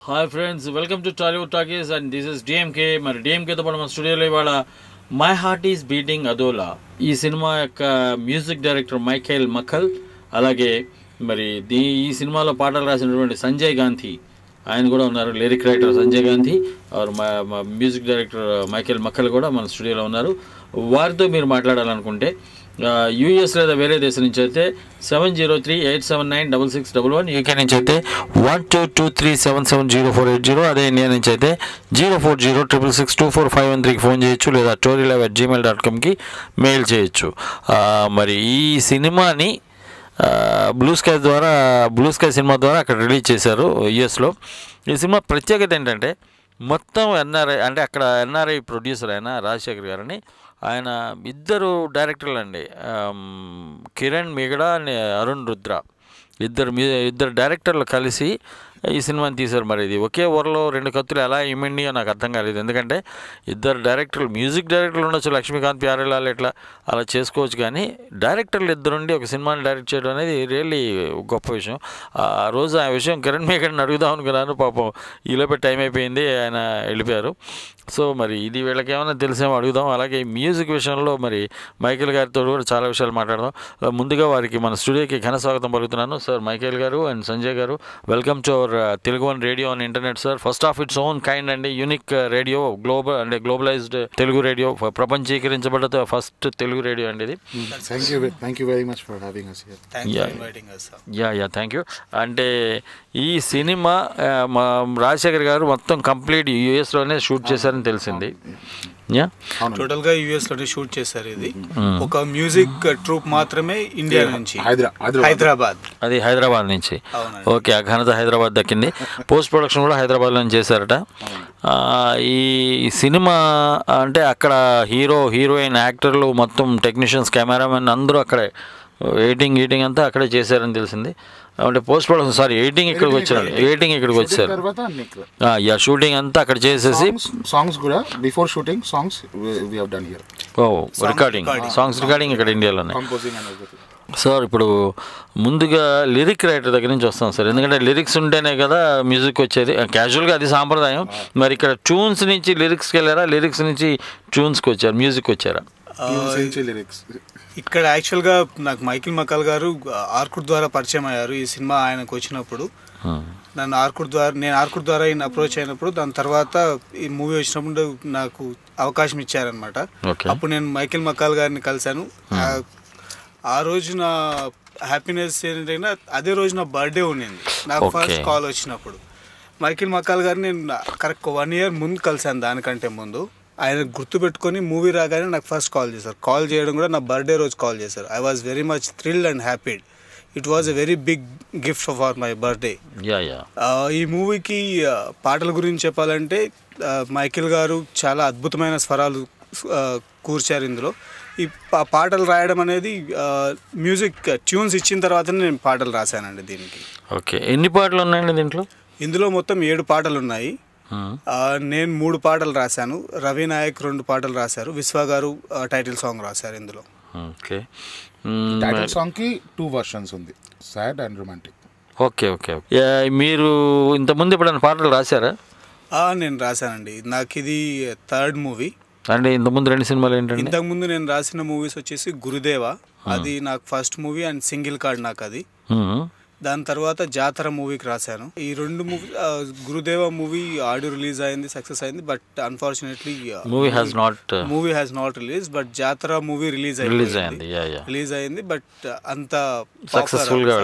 Hi friends, welcome to Tollywood talkies and this is DMK. మరి డిఎంకేతో పాటు మన స్టూడియోలో ఇవాళ మై హార్ట్ ఈస్ బీటింగ్ అదోలా ఈ సినిమా యొక్క మ్యూజిక్ డైరెక్టర్ మైఖేల్ మఖల్, అలాగే మరి ఈ సినిమాలో పాటలు రాసినటువంటి సంజయ్ గాంధీ ఆయన కూడా ఉన్నారు. లిరిక్ రైటర్ సంజయ్ గాంధీ ఆర్ మ్యూజిక్ డైరెక్టర్ మైఖేల్ మఖల్ కూడా మన స్టూడియోలో ఉన్నారు. వారితో మీరు మాట్లాడాలనుకుంటే యూఎస్ లేదా వేరే దేశం నుంచి అయితే 7038796611, యూకే నుంచి అయితే 1223770480, అదే ఇండియా నుంచి అయితే 0406662451 ఫోన్ చేయొచ్చు, లేదా torylive@gmail.comకి మెయిల్ చేయొచ్చు. మరి ఈ సినిమాని బ్లూ స్కై సినిమా ద్వారా అక్కడ రిలీజ్ చేశారు యుఎస్లో. ఈ సినిమా ప్రత్యేకత ఏంటంటే మొత్తం ఎన్ఆర్ఐ, అంటే అక్కడ ఎన్ఆర్ఐ ప్రొడ్యూసర్ అయిన రాజశేఖర్ గారని, ఆయన ఇద్దరు డైరెక్టర్లు అండి, కిరణ్ మిగడా అండ్ అరుణ్ రుద్ర, ఇద్దరు డైరెక్టర్లు కలిసి ఈ సినిమాని తీశారు. మరి ఇది ఒకే ఊరలో రెండు కత్తులు ఎలా ఇమ్మండియో నాకు అర్థం కాలేదు. ఎందుకంటే ఇద్దరు డైరెక్టర్లు, మ్యూజిక్ డైరెక్టర్లు ఉండొచ్చు, లక్ష్మీకాంత్ ప్యారేలాల్ ఇట్లా అలా చేసుకోవచ్చు, కానీ డైరెక్టర్లు ఇద్దరుండి ఒక సినిమాని డైరెక్ట్ చేయడం అనేది రియల్లీ గొప్ప విషయం. ఆ రోజు ఆ విషయం కిరణ్ మేకర్ని అడుగుదాం అనుకున్నాను, పాపం ఈలోపే టైం అయిపోయింది, ఆయన వెళ్ళిపోయారు. సో మరి ఇది వీళ్ళకి ఏమైనా తెలిసేమో అడుగుదాం. అలాగే మ్యూజిక్ విషయంలో మరి మైఖేల్ గారితో కూడా చాలా విషయాలు మాట్లాడదాం. ముందుగా వారికి మన స్టూడియోకి ఘన స్వాగతం పలుకుతున్నాను. Sir Michael garu and Sanjay garu, welcome to our Telugu one radio on internet sir. First of its own kind అండి, unique radio, globalized Telugu radio, ప్రపంచీకరించబడ్డ ఫస్ట్ తెలుగు రేడియో అండి ఇది. Thank you very much for having us here. Thank you for inviting us, sir. Thank you. అంటే ఈ cinema మా రాజశేఖర్ గారు మొత్తం complete యూఎస్లోనే shoot చేశారని తెలిసింది. టోటల్ గా యుఎస్ లోనే షూట్ చేశారు. ఇది ఒక మ్యూజిక్ ట్రూప్ మాత్రమే ఇండియా నుంచి, హైదరాబాద్, అది హైదరాబాద్ నుంచి. ఓకే, ఆ ఘనత హైదరాబాద్ దక్కింది. పోస్ట్ ప్రొడక్షన్ కూడా హైదరాబాద్లో చేశారట. ఈ సినిమా అంటే అక్కడ హీరోయిన్, యాక్టర్లు, మొత్తం టెక్నీషియన్స్, కెమెరామెన్ అందరూ అక్కడే, ఎడిటింగ్ అంతా అక్కడే చేశారని తెలిసింది. అంటే పోస్ట్ ప్రొడక్షన్ ఎడిటింగ్ ఇక్కడికి వచ్చారు, షూటింగ్ అంతా అక్కడ చేసేసి సాంగ్స్ కూడా before shooting songs we have done here. Recording ఇక్కడ ఇండియాలోనే. సార్ ఇప్పుడు ముందుగా లిరిక్ రైటర్ దగ్గర నుంచి వస్తాం సార్, ఎందుకంటే లిరిక్స్ ఉంటేనే కదా మ్యూజిక్ వచ్చేది. క్యాజువల్గా అది సాంప్రదాయం. మరి ఇక్కడ ట్యూన్స్ నుంచి లిరిక్స్కి వెళ్ళారా, లిరిక్స్ నుంచి ట్యూన్స్కి వచ్చారు, మ్యూజిక్ వచ్చారా? ఇక్కడ యాక్చువల్గా నాకు మైఖేల్ మఖల్ గారు ఆర్కుడ్ ద్వారా పరిచయం అయ్యారు. ఈ సినిమా ఆయనకు వచ్చినప్పుడు నేను ఆర్కుడ్ ద్వారా ఈయన అప్రోచ్ అయినప్పుడు, దాని తర్వాత ఈ మూవీ వచ్చినప్పుడు నాకు అవకాశం ఇచ్చారనమాట. అప్పుడు నేను మైఖేల్ మఖల్ గారిని కలిశాను. ఆ రోజు నా హ్యాపీనెస్ ఏంటంటే అదే రోజు నా బర్త్డే ఉండింది. నాకు ఫస్ట్ కాల్ వచ్చినప్పుడు మైఖేల్ మఖల్ గారిని నేను కరెక్ట్ 1 year ముందు కలిశాను. దానికంటే ముందు ఆయన గుర్తుపెట్టుకొని మూవీ రాగానే నాకు ఫస్ట్ కాల్ చేశారు. కాల్ చేయడం కూడా నా బర్త్డే రోజు కాల్ చేశారు. I was very much thrilled and happy. It was a very big gift for my birthday. ఈ మూవీకి పాటల గురించి చెప్పాలంటే మైఖేల్ గారు చాలా అద్భుతమైన స్వరాలు కూర్చారు ఇందులో. ఈ పాటలు రాయడం అనేది మ్యూజిక్ ట్యూన్స్ ఇచ్చిన తర్వాతనే నేను పాటలు రాశానండి దీనికి. ఓకే, ఎన్ని పాటలు ఉన్నాయండి దీంట్లో? ఇందులో మొత్తం 7 పాటలు ఉన్నాయి. నేను 3 పాటలు రాశాను, రవి నాయక్ 2 పాటలు రాశారు, విశ్వ గారు టైటిల్ సాంగ్ రాశారు ఇందులో. ఓకే, టైటిల్ సాంగ్ కి 2 versions ఉంది, సాడ్ అండ్ రొమాంటిక్. ఓకే, మీరు ఇంతకుముందు ఎప్పుడైనా పాటలు రాశారా? నేను రాశానండి. నాకు ఇది 3rd మూవీ. అంటే ఇంతకుముందు 2 సినిమాలు ఏంటంటే, ఇంతకుముందు నేను రాసిన మూవీస్ వచ్చేసి గురుదేవ, అది నాకు first movie, and single card నాకు అది. దాని తర్వాత జాతర మూవీకి రాశాను. ఈ 2 మూవీ, గురుదేవ మూవీ ఆడియో రిలీజ్ అయింది, సక్సెస్ అయింది, but unfortunately movie has not release. But జాతర మూవీ రిలీజ్ అయింది, బట్ అంత సక్సెస్ఫుల్ గా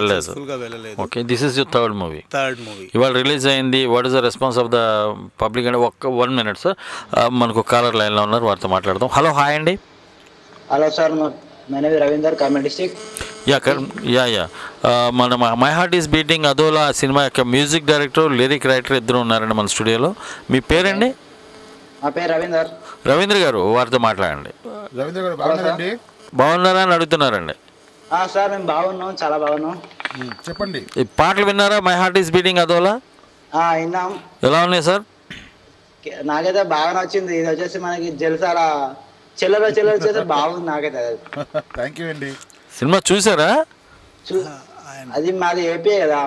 వెళ్ళలేదు. Okay, this is your third movie. ఇవాళ రిలీజ్ అయింది. What is the response of the public? అంటే 1 minute సార్, మనకు కాలర్ లైన్ లో ఉన్నారు, వారితో మాట్లాడదాం. హలో, హాయ్ అండి. Hello sir, my name is Ravinder, comedy district. మన మై హార్ట్ ఈస్ బీటింగ్ అదోలా సినిమా యొక్క మ్యూజిక్ డైరెక్టర్, లిరిక్ రైటర్ ఇద్దరు ఉన్నారండి మన స్టూడియోలో. మీ పేరండి? నా పేరు రవీంద్ర గారు, వారితో మాట్లాడండి. బాగున్నారా అని అడుగుతున్నారండి. సార్ మేము బాగున్నాం, చాలా బాగున్నాం. చెప్పండి, ఈ పాటలు విన్నారా? మై హార్ట్ ఈస్ బీటింగ్ అదోలా విన్నాం. ఎలా ఉన్నాయి సార్? నాకైతే బాగా నచ్చింది. ఇది వచ్చేసి మనకి జల్సాల చెల్లెలో వచ్చేసి బాగుంది నాకైతే. థ్యాంక్ యూ అండి. సినిమా చూసారా? అది మాది ఏపీ కదా.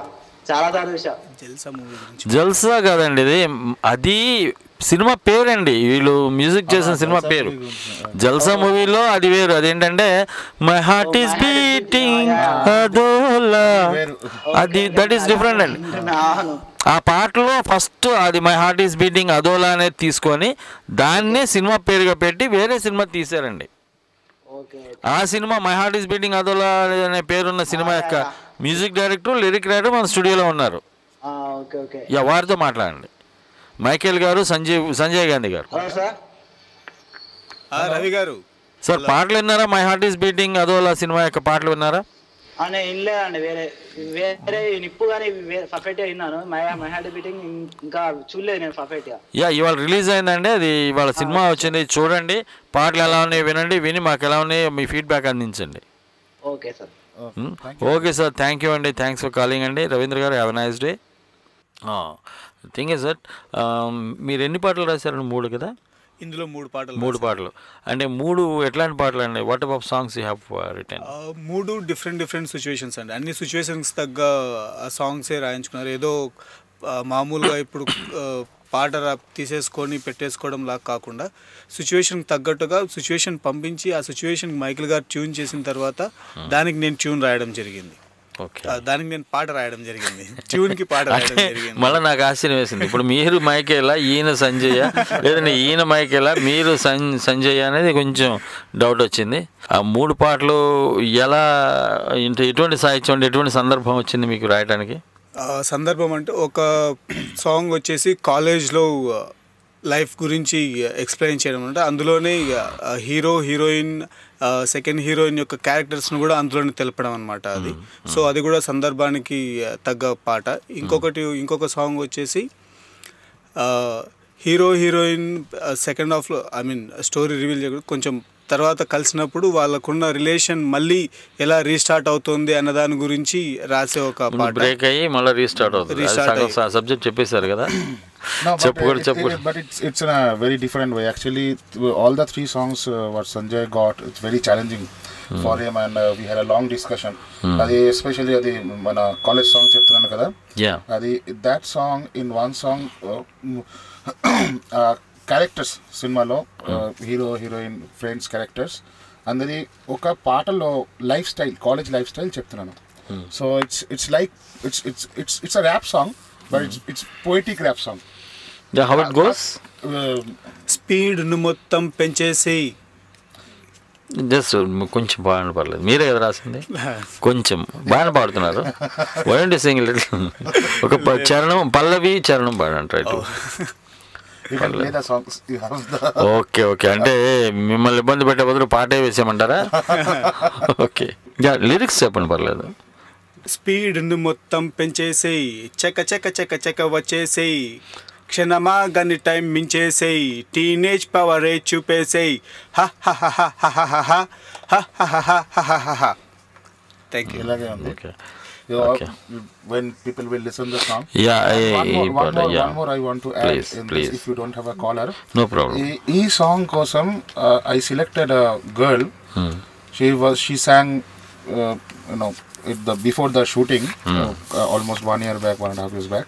చాలా సార్లు చూసా. జల్సా మూవీ గురించి జల్సా కాదండి ఇది, అది సినిమా పేరండి, వీళ్ళు మ్యూజిక్ చేసిన సినిమా పేరు. జల్సా మూవీలో అది వేరు, అదేంటంటే మై హార్ట్ ఈస్ బీటింగ్ అదోలా, అది దట్ ఈస్ డిఫరెంట్ అండి. అవును. ఆ పాటలో ఫస్ట్ అది మై హార్ట్ ఈస్ బీటింగ్ అదోలా అనేది తీసుకొని దాన్నే సినిమా పేరుగా పెట్టి వేరే సినిమా తీశారండి. ఓకే. ఆ cinema my heart is beating అదోలా అనే పేరున్న సినిమా యొక్క మ్యూజిక్ డైరెక్టర్, లిరిక్ రైటర్ మన స్టూడియోలో ఉన్నారు. Okay okay. యా, వారితో మాట్లాడండి. మైకేల్ గారు, సంజయ్ గాంధీ గారు. Hello sir. రవి గారు సార్ పాటలు విన్నారా? మై హార్ట్ ఈస్ బీటింగ్ అదోలా సినిమా యొక్క పాటలు విన్నారా? నేను వినలేదండి, వేరే వేరే నిప్పు కానీ పర్ఫెక్ట్గా విన్నాను. మై హార్ట్ బీటింగ్ ఇంకా చూడలేదు నేను పర్ఫెక్ట్గా. యా, ఇవాళ రిలీజ్ అయిందండి, అది ఇవాళ సినిమా వచ్చింది, చూడండి, పాటలు ఎలా ఉన్నాయో వినండి, విని మాకు ఎలా ఉన్నాయో మీ ఫీడ్బ్యాక్ అందించండి. Okay sir. Okay sir, thank you అండి, థ్యాంక్స్ ఫర్ కాలింగ్ అండి. రవీంద్ర గారు, have a nice day. Thing is that మీరు ఎన్ని పాటలు రాశారండి? 3 కదా? ఇందులో 3 పాటలు. 3 పాటలు అంటే 3 ఎట్లాంటి పాటలు అండి? What type of songs you have return? 3 different situations అండి. అన్ని సిచ్యువేషన్స్ తగ్గ ఆ సాంగ్సే రాయించుకున్నారు. ఏదో మామూలుగా ఇప్పుడు పాట తీసేసుకొని పెట్టేసుకోవడం లాగా కాకుండా సిచ్యువేషన్కి తగ్గట్టుగా సిచ్యువేషన్ పంపించి ఆ సిచ్యువేషన్కి మైకిల్ గారు ట్యూన్ చేసిన తర్వాత దానికి నేను ట్యూన్ రాయడం జరిగింది. దానికి నేను పాట రాయడం జరిగింది, ట్యూన్కి పాట రాయడం జరిగింది. మళ్ళీ నాకు ఆశ్చర్యం వేసింది, ఇప్పుడు మీరు మైకేలా, ఈయన సంజయ్, లేదంటే ఈయన మైకేలా, మీరు సంజయ్ అనేది కొంచెం డౌట్ వచ్చింది. ఆ 3 పాటలు ఎలా, ఎటువంటి సాహిత్యం, ఎటువంటి సందర్భం వచ్చింది మీకు రాయడానికి? సందర్భం అంటే ఒక సాంగ్ వచ్చేసి కాలేజ్లో లైఫ్ గురించి ఎక్స్ప్లెయిన్ చేయడం, అంటే అందులోనే హీరో, హీరోయిన్, సెకండ్ హీరోయిన్ యొక్క క్యారెక్టర్స్ను కూడా అందులోనే తెలపడం అనమాట అది. సో అది కూడా సందర్భానికి తగ్గ పాట. ఇంకొక సాంగ్ వచ్చేసి హీరో, హీరోయిన్ సెకండ్ హాఫ్లో, ఐ మీన్ స్టోరీ రివీల్ చేయకూడదు, కొంచెం తర్వాత కలిసినప్పుడు వాళ్ళకున్న రిలేషన్ మళ్ళీ ఎలా రీస్టార్ట్ అవుతుంది అన్న దాని గురించి రాసే ఒక పాట. బ్రేక్ అయ్యి మళ్ళీ రీస్టార్ట్ అవుతుంది. సబ్జెక్ట్ చెప్పేశారు కదా? No, but it's in a very different way. Actually, all the 3 songs what Sanjay got, it's very challenging for him, and we had a long discussion. Adi especially adi mana college song cheptunanu kada. Yeah. Adi that song, in one song characters సినిమాలో hero, heroine, friends characters అందరి ఒక పాటలో life style, college life style చెప్తున్నాను. So it's like it's a rap song, but it's poetic rap song. How it goes? స్పీడ్ను మొత్తం పెంచేసి, just కొంచెం బాగానే పర్లేదు, మీరే కదా రాసింది, కొంచెం బాగానే పాడుతున్నారు. వై సింగ్ లిటిల్, ఒక చరణం, పల్లవి చరణం పాడండి. రైట్. ఓకే ఓకే, అంటే మిమ్మల్ని ఇబ్బంది పెట్టే బదులు పాటే వేసామంటారా? ఓకే, లిరిక్స్ చెప్పండి, పర్లేదు. స్పీడ్ను మొత్తం పెంచేసేయి, చెక్క చెక్క చెక్క చెక్క వచ్చేసేయి, క్షణమా గని టైం మించేసేయి, టీనేజ్ పవరే చూపేసేయి, thank you. Okay. When people will listen the song. One more I want to add, please. if you don't have a caller. No problem. Ee song kosam I selected a girl. She sang before the shooting, almost 1 year back, 1.5 years back,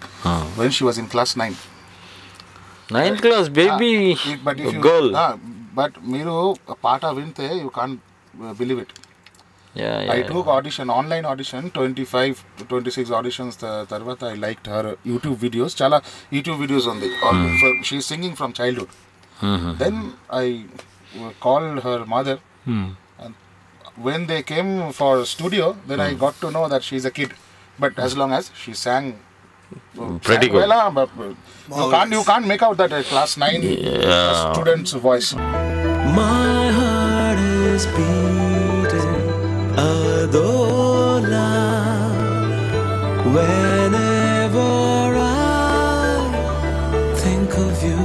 when she was in class 9. 9th class baby, but if girl. But meeru paata vinte you can't believe it. I took online audition, 25 to 26 auditions tarvata I liked her YouTube videos, chala YouTube videos undi. She's singing from childhood. Then I called her mother, and when they came for studio, then I got to know that she's a kid, but as long as she sang pretty good. Well, but you can't make out that class 9 student's voice. My heart is beating adola whenever I think of you.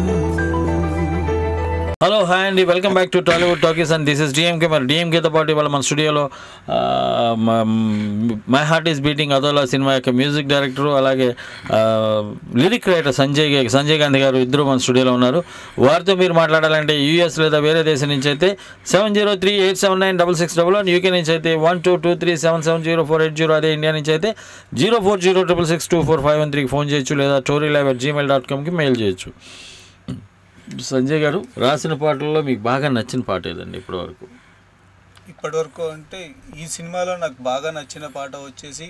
Hello hi అండి, welcome back to Tollywood talkies and this is DMK. మరి డిఎంకేతో పాటు ఇవాళ మన స్టూడియోలో my heart is beating అదోలా సినిమా యొక్క మ్యూజిక్ డైరెక్టర్ అలాగే లిరిక్ రైటర్ సంజయ్ గాంధీ గారు ఇద్దరు మన స్టూడియోలో ఉన్నారు. వారితో మీరు మాట్లాడాలంటే యూఎస్ లేదా వేరే దేశం నుంచి అయితే 703-879-6611, యూకే నుంచి అయితే 1223770480, అదే ఇండియా నుంచి అయితే 0406624513కి ఫోన్ చేయొచ్చు లేదా torylive@gmail.comకి మెయిల్ చేయొచ్చు. సంజయ్ గారు, రాసిన పాటల్లో మీకు బాగా నచ్చిన పాట ఏదండి ఇప్పటివరకు అంటే ఈ సినిమాలో నాకు బాగా నచ్చిన పాట వచ్చేసి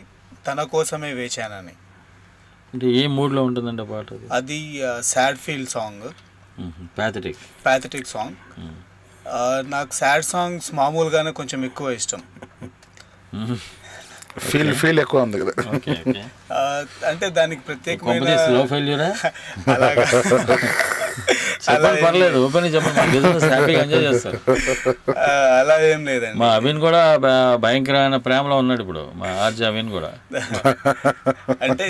తన కోసమే వేచానని. అంటే ఏ మూడ్లో ఉంటుందండి ఆ పాట? అది sad feel song, pathetic song. నాకు సాడ్ సాంగ్స్ మామూలుగానే కొంచెం ఎక్కువ ఇష్టం. ఫీల్ ఎక్కువ ఉంది కదా. అంటే దానికి ప్రత్యేకమైన పర్లేదు, ఓపెన్ చెప్పండి, ఎంజాయ్ చేస్తారు. అలా ఏం లేదండి. మా అవిన్ కూడా భయంకరమైన ప్రేమలో ఉన్నాడు ఇప్పుడు, మా ఆర్జే అవిన్ కూడా. అంటే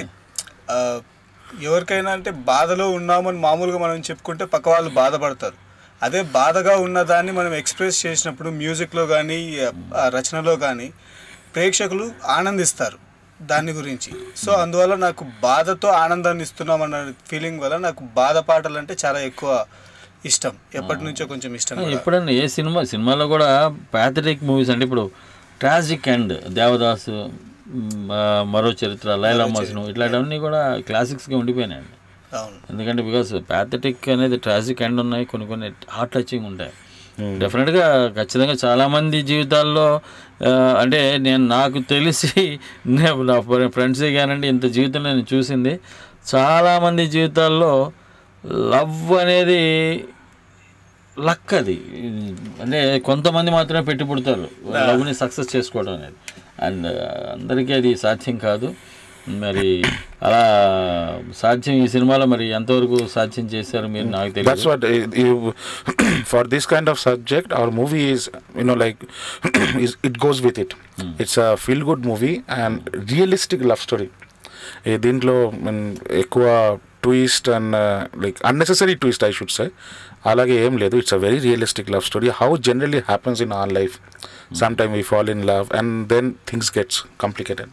ఎవరికైనా అంటే బాధలో ఉన్నామని మామూలుగా మనం చెప్పుకుంటే పక్క వాళ్ళు బాధపడతారు. అదే బాధగా ఉన్నదాన్ని మనం ఎక్స్ప్రెస్ చేసినప్పుడు మ్యూజిక్లో కానీ రచనలో కానీ ప్రేక్షకులు ఆనందిస్తారు దాని గురించి. సో అందువల్ల నాకు బాధతో ఆనందాన్ని ఇస్తున్నామన్న ఫీలింగ్ వల్ల నాకు బాధ పాటలు అంటే చాలా ఎక్కువ ఇష్టం, ఎప్పటి నుంచో కొంచెం ఇష్టం. ఎప్పుడన్నా ఏ సినిమాలో కూడా ప్యాథటిక్ మూవీస్ అంటే ఇప్పుడు ట్రాజిక్ ఎండ్, దేవదాసు, మరో చరిత్ర, లైలా మజ్ను, ఇట్లాంటివన్నీ కూడా క్లాసిక్స్గా ఉండిపోయినాయండి. ఎందుకంటే బికాస్ ప్యాథటిక్ అనేది ట్రాజిక్ ఎండ్ ఉన్నాయి, కొన్ని హార్ట్ టచింగ్ ఉంటాయి. డెఫినెట్గా ఖచ్చితంగా చాలామంది జీవితాల్లో అంటే నాకు తెలిసి నా ఫ్రెండ్సే కానండి ఇంత జీవితంలో నేను చూసింది, చాలామంది జీవితాల్లో లవ్ అనేది లక్. అది అంటే కొంతమంది మాత్రమే పెట్టి పుడతారు లవ్ని సక్సెస్ చేసుకోవడం అనేది, అండ్ అందరికీ అది సాధ్యం కాదు. మరి అలా సాధ్యం ఈ సినిమాలో మరి ఎంతవరకు సాధ్యం చేశారు మీరు నాకు తెలియదు. That's what for this kind of subject our movie is, like it goes with it. It's a feel good movie and realistic love story. దీంట్లో ఎక్కువ twist and like unnecessary twist I should say అలాగే ఏం లేదు. It's a very realistic love story, how generally happens in our life. Sometime we fall in love and then things gets complicated.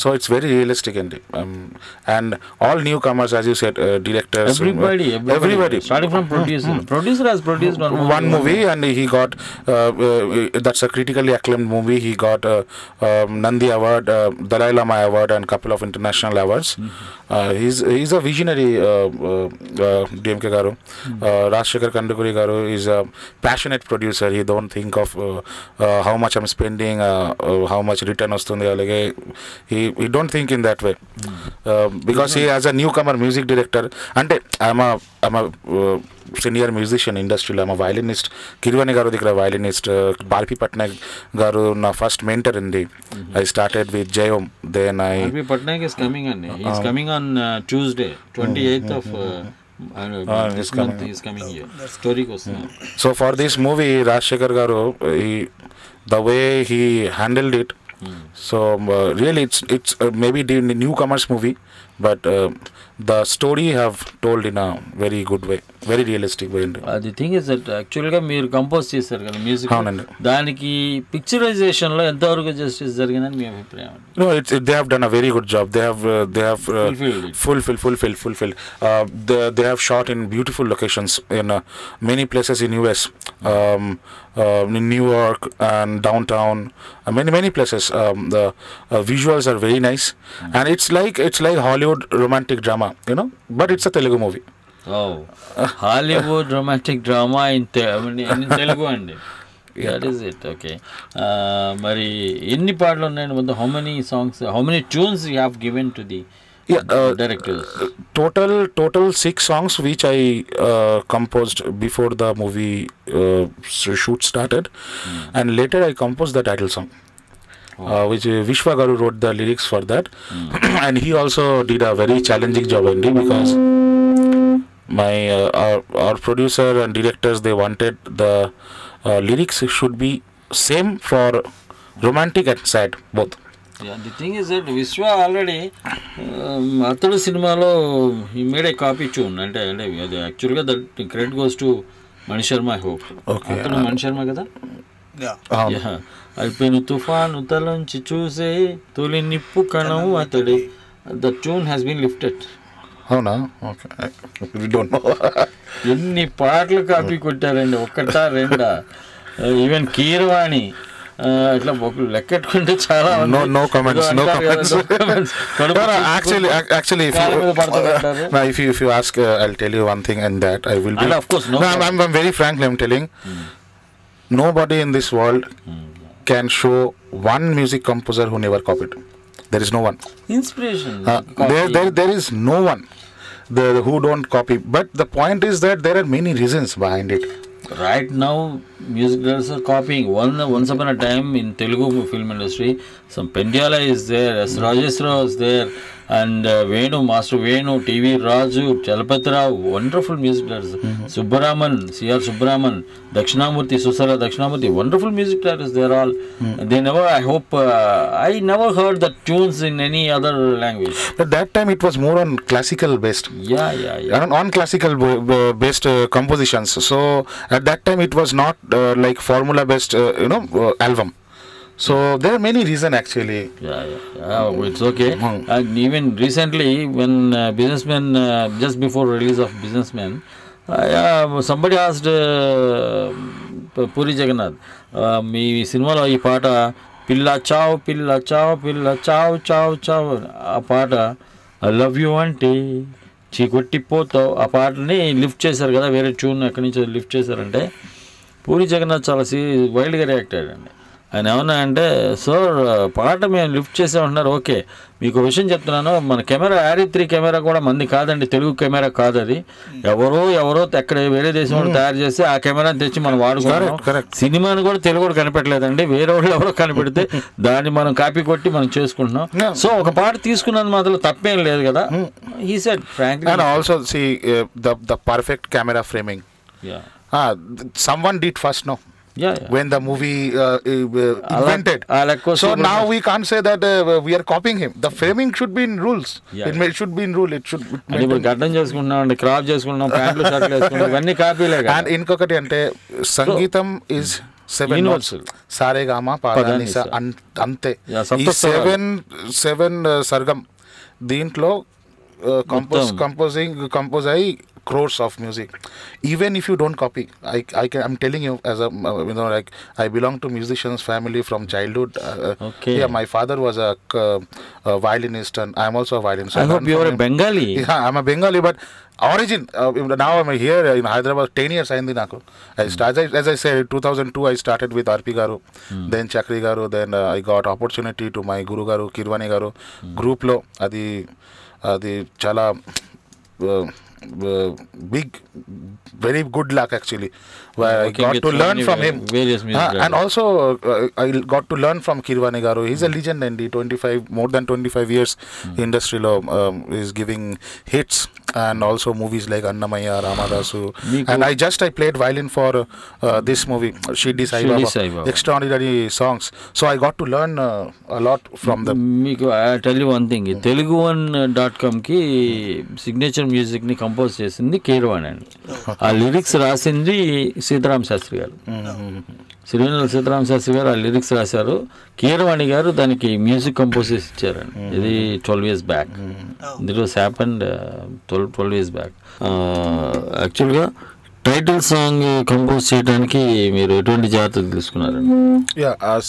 So it's very realistic and all newcomers, as you said, directors, everybody starting from producer has produced one movie and he got that's a critically acclaimed movie. He got Nandi Award, Dalai Lama Award and couple of international awards. He's a visionary, DMK garu. Rajshekhar Kandukuri garu is a passionate producer. He don't think of how much I'm spending, how much return ostundi alage. He don't think in that way, because he as a newcomer music director. Ante I'm a senior musician industry. I'm a violinist. Kirvani garu dikra violinist. Balpi Patnaik garu na first mentor indi. I started with Jayom, then Balpi Patnaik is coming on. He's coming on Tuesday 28th of this month. He's coming here. Story kosa. So for this movie Rajshekhar garu, the way he handled it, so really it's maybe the newcomers movie, but the story have told in a very good way, very realistic way. The thing is that actually గా మీరు compose చేశారు కదా music, దానికి picturisation లో ఎంతవరకు justice జరిగిందని మీ అభిప్రాయం? No, they have done a very good job. They have fulfilled. They have shot in beautiful locations in many places in US, in New York and downtown, many places. The visuals are very nice, and it's like Hollywood romantic drama, but it's a Telugu movie. Oh, Hollywood romantic drama in Telugu అండి. That is it. Okay. మరి ఎన్ని పాటలు ఉన్నాయండి మొత్తం? How many songs, how many tunes you have given to the directors? Total 6 songs which I composed before the movie shoot started, and later I composed the title song. Which Vishwa Garu wrote the lyrics for that. And he also did a very challenging job only, because our producer and directors, they wanted the lyrics should be same for romantic and sad both. Yeah, the thing is that Vishwa already అతడు సినిమాలో he made a copy tune, అంటే యాక్చువల్గా that credit goes to Mani Sharma I hope. Okay. అతను మణి శర్మ కదా. Yeah. Yeah. అయిపోయిన తుఫాను తలంచి చూసే తొలి నిప్పు కణం అతడే. The tune has been lifted. అవునా? Okay, we don't know. ఎన్ని పాటలు కాపీ కొట్టారండి, ఒక్కటా రెండా? ఈవెన్ కీరవాణి ఇట్లా లెక్కెట్టుకుంటే చాలా No comments. Actually, if you ask, I'll tell you one thing, and that I will be. And of course, I'm very frankly, I'm telling. Nobody in this world can show one music composer who never copied. There is no one. Inspiration. There is no one who don't copy. But the point is that there are many reasons behind it. Right now, music directors are copying. Once upon a time in Telugu film industry, some Pendyala is there, S. Rajeswara is there, and Venu, Master Venu, TV Raju, Chalapati Rao, wonderful music directors. Subbaraman, C.R. Subbaraman, Dakshinamurthy, Susara Dakshinamurthy, wonderful music directors. They are all. They never. I hope. I never heard the tunes in any other language. But that time it was more on classical based. Yeah. On classical based compositions. So at that time it was not like formula based album. So there are many reasons actually. Yeah, it's okay. And even recently when Businessman, just before release of Businessman, somebody asked Puri Jagannath, మీ సినిమాలో ఈ పాట పిల్ల చావ్ పిల్ల చావ్ పిల్ల చావ్ చావ్ చావ్, ఆ పాట I love you అంటే చీకొట్టిపోతావు, ఆ పాటని లిఫ్ట్ చేశారు కదా, వేరే ట్యూన్ ఎక్కడి నుంచి లిఫ్ట్ చేశారంటే పూరి జగన్నాథ్ చాలా వైల్డ్గా రియాక్ట్ అయ్యాడండి. ఆయన ఏమన్నా అంటే, సార్ పాట మేము లిఫ్ట్ చేసామంటున్నారు, ఓకే మీకు విషయం చెప్తున్నాను, మన కెమెరా RE3 కెమెరా కూడా మంది కాదండి, తెలుగు కెమెరా కాదు అది, ఎవరో ఎక్కడ వేరే దేశం వాళ్ళు తయారు చేసి ఆ కెమెరాని తెచ్చి మనం వాడుకుంటున్నాం, సినిమాని కూడా తెలుగు కూడా కనిపెట్టలేదండి, వేరే వాళ్ళు ఎవరో కనిపెడితే దాన్ని మనం కాపీ కొట్టి మనం చేసుకుంటున్నాం, సో ఒక పాట తీసుకున్నది మాత్రం తప్పేం లేదు కదా. He said frankly. And also see the perfect camera framing. Someone did first, no? Yeah. When the movie invented. So now we can't say that we are copying him. The framing should be in rules. It should be in rule. It should. ఇప్పుడు గడ్డం చేసుకుంటున్నాం అండి, crop చేసుకుంటున్నాం, ప్యాంట్లు షర్ట్లు వేసుకుంటాం, ఇవన్నీ కాపీలే. And ఇంకొకటి అంటే సంగీతం is 7 notes. సారేగామ పాదానిస అంతే. ఈ 7 సర్గం దీంట్లో కంపోజ్ అయ్యి crores of music. Even if you don't copy, I'm telling you, as a like I belong to musicians family from childhood. Okay. Yeah, my father was a violinist, and I'm also a violinist. I hope you are a Bengali. Yeah, I'm a Bengali, but origin now I'm here in Hyderabad. 10 years ayindi naku. As I said, 2002 I started with RP garu, then Chakri garu, then I got opportunity to my Guru garu, Kirwani garu group lo. Adi chala big, very good luck actually, where I got to learn from him, and also I got to learn from Kirwani garu. He's a legend, and more than 25 years industry lo is giving hits, and also movies like Annamaya, Ramadasu, and I played violin for this movie Shirdi Sai Baba, extraordinary songs, so I got to learn a lot from them. Meeku I tell you one thing, teluguone.com ki signature music ni compose చేసింది కీరవాణి అండి, ఆ lyrics రాసింది సీతారామ శాస్త్రి గారు, సిరివెన్నెల సీతారామ శాస్త్రి గారు ఆ lyrics రాశారు, కీరవాణి గారు దానికి మ్యూజిక్ కంపోజ్ చేసి ఇచ్చారండి. ఇది 12 years back, that was happened 12 years back. యాక్చువల్గా టైటిల్ సాంగ్ కంపోజ్ చేయడానికి మీరు ఎటువంటి జాగ్రత్తలు తీసుకున్నారండి?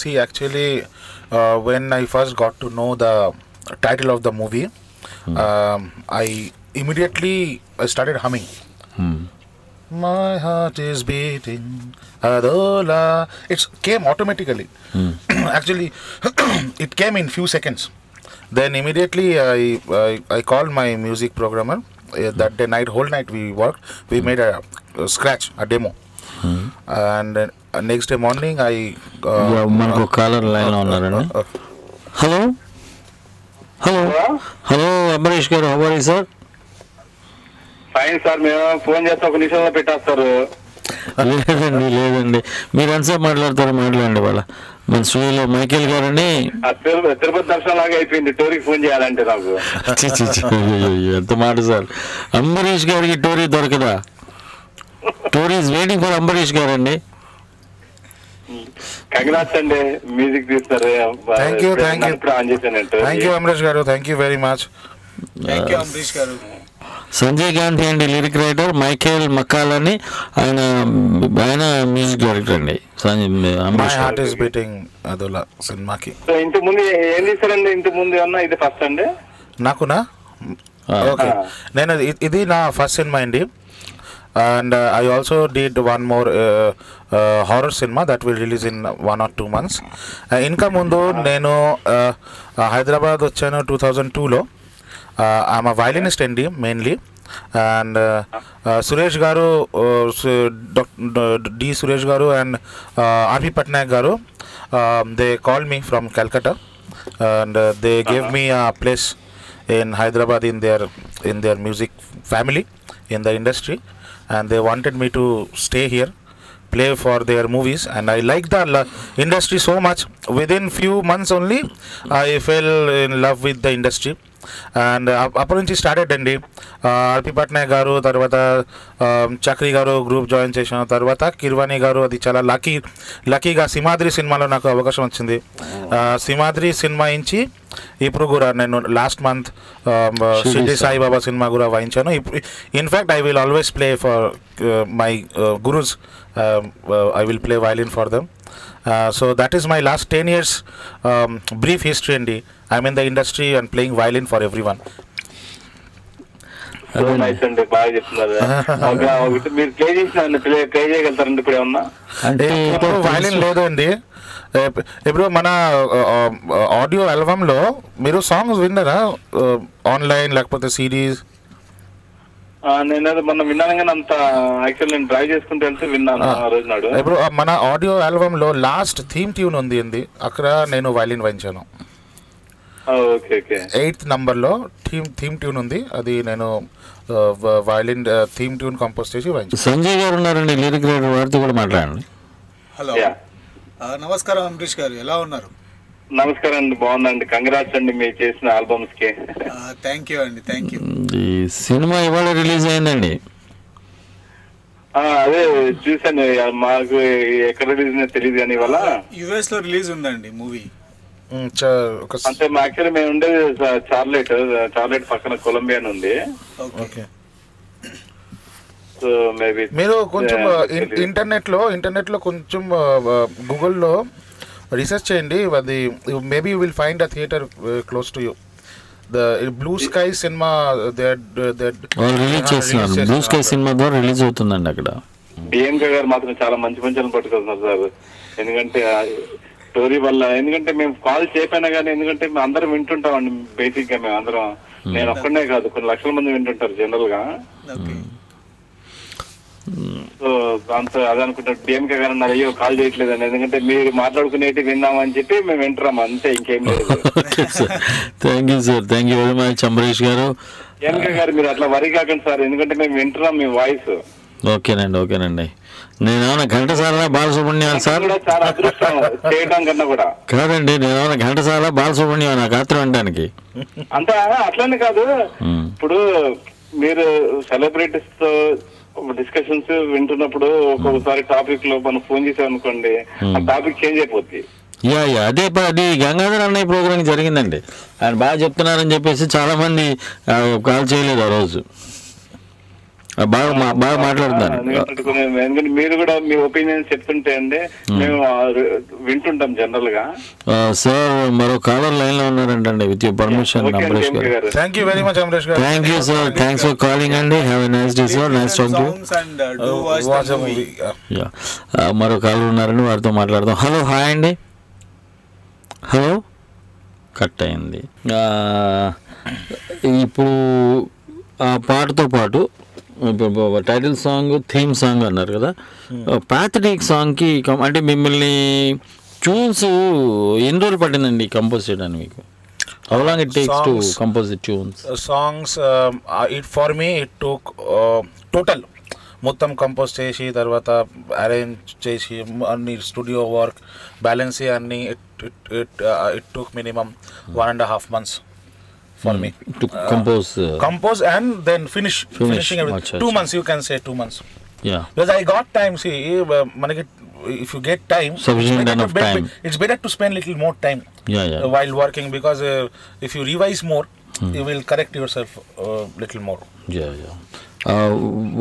See, actually when I first got to know the title of the movie, I immediately started humming. My heart is beating Adola. It came automatically. Actually it came in few seconds. Then immediately I called my music programmer. That day night, whole night we worked. We made a scratch, a demo. And next day morning I మనకు caller line లో ఉన్నారండి. Hello Amarish గారు, how are you sir? Fine sir, మేము phone చేస్తే ఒక నిమిషంలో పెట్టేస్తారు. లేదండి మీరు ఎంతసేపు మాట్లాడండి. వాళ్ళ మన స్టూడియోలో మైకేల్ గారని తిరుపతి దర్శనం లాగా అయిపోయింది, టోరీకి ఫోన్ చేయాలంటే నాకు. ఎంత మాట సార్, అంబరీష్ గారికి టోరీ దొరకదా? Story is waiting for Ambarish గారండి. కంగ్రాట్స్ అండి, మ్యూజిక్ తీస్తారు. Thank you. ఇప్పుడు ఆన్ చేశానంటే thank you Amaresh garu, thank you very much. Thank you Ambarish garu. Sanjay Gandhi అండి లిరిక్ రైటర్, మైకేల్ మక్కాలని ఆయన మ్యూజిక్ డైరెక్టర్ అండి. మై హార్ట్ ఈస్ బీటింగ్ అదోలా సినిమాకి. సో ఇంత ముందు ఏం తీస్తారండి? ఇంత ముందు ఏమన్నా ఇది ఫస్ట్ అండి? నాకునా? ఓకే, నేను ఇది నా ఫస్ట్ సినిమా అండి. And I also did one more horror cinema that will release in 1 or 2 months. ఇంకా ముందు నేను హైదరాబాద్ వచ్చాను 2002లో. ఐఎమ్ అ వైలినిస్ట్ అండి మెయిన్లీ. అండ్ సురేష్ గారు, డి సురేష్ గారు అండ్ ఆర్పి పట్నాయక్ గారు, they call me from Calcutta and they gave me a place in Hyderabad in their music family in the industry, and they wanted me to stay here, play for their movies, and I like the industry so much. Within few months only I fell in love with the industry, and అప్పటి నుంచి started అండి. ఆర్పి పట్నాయక్ గారు, తర్వాత చక్రి గారు group join చేశాను, తర్వాత కిర్వాణి గారు. అది చాలా లక్కీగా సింహాద్రి సినిమాలో నాకు అవకాశం వచ్చింది. సింహాద్రి సినిమా నుంచి ఇప్పుడు కూడా నేను లాస్ట్ మంత్ షిర్డీ సాయిబాబా సినిమా కూడా వాయించాను. In fact I will always play for my gurus. I will play violin for them. So that is my last 10 years brief history and I'm in the industry and playing violin for everyone. So nice అండి, బాగా చెప్తున్నారు. మీరు play చేసిన play చేయగలుగుతారండి ఇప్పుడు ఏమన్నా? అంటే ఇప్పుడు violin లేదు అండి. ఇప్పుడు మన ఆడియో ఆల్బమ్లో మీరు సాంగ్స్ విన్నారా ఆన్లైన్ లేకపోతే సిరీస్? నేను మొన్న విన్నాను కానీ అంత యాక్చువల్ నేను డ్రైవ్ చేసుకుంటూ వెళ్తే విన్నాను ఆ రోజు నాడు. ఇప్పుడు మన ఆడియో ఆల్బమ్లో లాస్ట్ థీమ్ ట్యూన్ ఉంది అండి, అక్కడ నేను వైలిన్ వాయించాను. 8th నంబర్లో థీమ్ ట్యూన్ ఉంది, అది నేను వైలిన్ థీమ్ ట్యూన్ కంపోజ్ చేసి వాయించాను. సంజయ్ గారు ఉన్నారండి లిరిక్ రైటర్, వారితో కూడా మాట్లాడండి. హలో, నమస్కారం అంబరీష్ గారు, ఎలా ఉన్నారు? నమస్కారం అండి, బాగుందండి. కంగ్రాట్స్ అండి మీరు చేసిన ఆల్బమ్స్ కి. థ్యాంక్ యూ అండి, థ్యాంక్ యూ. ఈ సినిమా ఇవాళ రిలీజ్ అయిందండి. అదే చూసాను, మాకు ఎక్కడ రిలీజ్ తెలియదు కానీ ఇవాళ యుఎస్ లో రిలీజ్ ఉందండి మూవీ. అంటే యాక్చువల్లీ మేము ఉండేది చార్లెట్ పక్కన కొలంబియా ఉంది. సో మేబీ మీరు కొంచెం ఇంటర్నెట్ లో కొంచెం గూగుల్లో రీసెర్చ్ చేయండి, అది maybe you will find a theatre close to you. The blue sky cinema release చేస్తున్నారు, బ్లూ స్కై సినిమా ద్వారా రిలీజ్ అవుతుందండి అక్కడ. డిఎంకే గారు మాత్రం చాలా మంచి మంచి పట్టుకొస్తున్నారు సార్. ఎందుకంటే స్టోరీ వల్ల, ఎందుకంటే మేము కాల్ చేయపోయినా కానీ, ఎందుకంటే మేము అందరం వింటుంటామండి బేసిక్ గా. మేము అందరం, నేను ఒక్కడే కాదు కొన్ని లక్షల మంది వింటుంటారు జనరల్ గా. సో దాంతో అదే అనుకుంటారు డిఎంకే గారు అన్నారు, అయ్యో కాల్ చేయట్లేదండి, ఎందుకంటే మీరు మాట్లాడుకునేటి విన్నామని చెప్పి మేము వింటున్నాం, అంతే, ఇంకేం లేదు. Thank you sir, thank you very much Ambarish గారు. డిఎంకే గారు మీరు అట్లా వరి కాకండి సార్, ఎందుకంటే మేము వింటున్నాం మీ వాయిస్. ఓకేనండి. నేనేమన్నా ఘంటసాల బాలసుబ్రహ్మణ్యం సార్? చాలా అదృష్టం చేయడం కన్నా కూడా కాదండి, నేనేమన్నా ఘంటసాల బాలసుబ్రహ్మణ్యం నాకు ఆత్రం అనడానికి. అంతే, అట్లనే కాదు. ఇప్పుడు మీరు సెలబ్రిటీస్ తో డిస్కషన్స్ వింటున్నప్పుడు ఒక్కొక్కసారి టాపిక్ లో మనం ఫోన్ చేసామనుకోండి, ఆ టాపిక్ చేంజ్ అయిపోద్ది. అదే అది గంగాధర్ అన్నయ్య ప్రోగ్రామ్ జరిగిందండి, ఆయన బాగా చెప్తున్నారని చెప్పేసి చాలా మంది కాల్ చేయలేదు ఆ రోజు. బాగా మాట్లాడుతున్నాను. ఎందుకంటే మీరు కూడా మీ ఒపీనియన్ చెప్తుంటే అండి మేము వింటుంటాం జనరల్ గా. సార్ మరో కాలర్ లైన్ లో ఉన్నారంటండి, with your permission Ambarish garu. Thank you very much Ambarish garu. Thank you sir, thanks for calling అండి. Have a nice day sir, nice talk to you. మరో కాలర్ ఉన్నారండి, వారితో మాట్లాడదాం. హలో, హాయ్ అండి. హలో, కట్ అయింది. ఇప్పుడు ఆ పాటతో పాటు టైటిల్ సాంగ్, థీమ్ సాంగ్ అన్నారు కదా, ప్యాథటిక్ సాంగ్కి అంటే మిమ్మల్ని ట్యూన్స్ ఎన్ని రోజులు పట్టిందండి కంపోజ్ చేయడానికి మీకు? How long it takes to compose the tunes? Songs for me it took total మొత్తం కంపోజ్ చేసి తర్వాత అరేంజ్ చేసి అన్ని స్టూడియో వర్క్ బ్యాలెన్స్ అన్ని it took minimum 1.5 months for me to compose and then finishing everything. 2 months, you can say 2 months. Yeah. Because I got time. See, if you get time, Sufficient enough time. It's better to spend little more time Yeah. while working, because if you revise more, you will correct yourself little more. Yeah.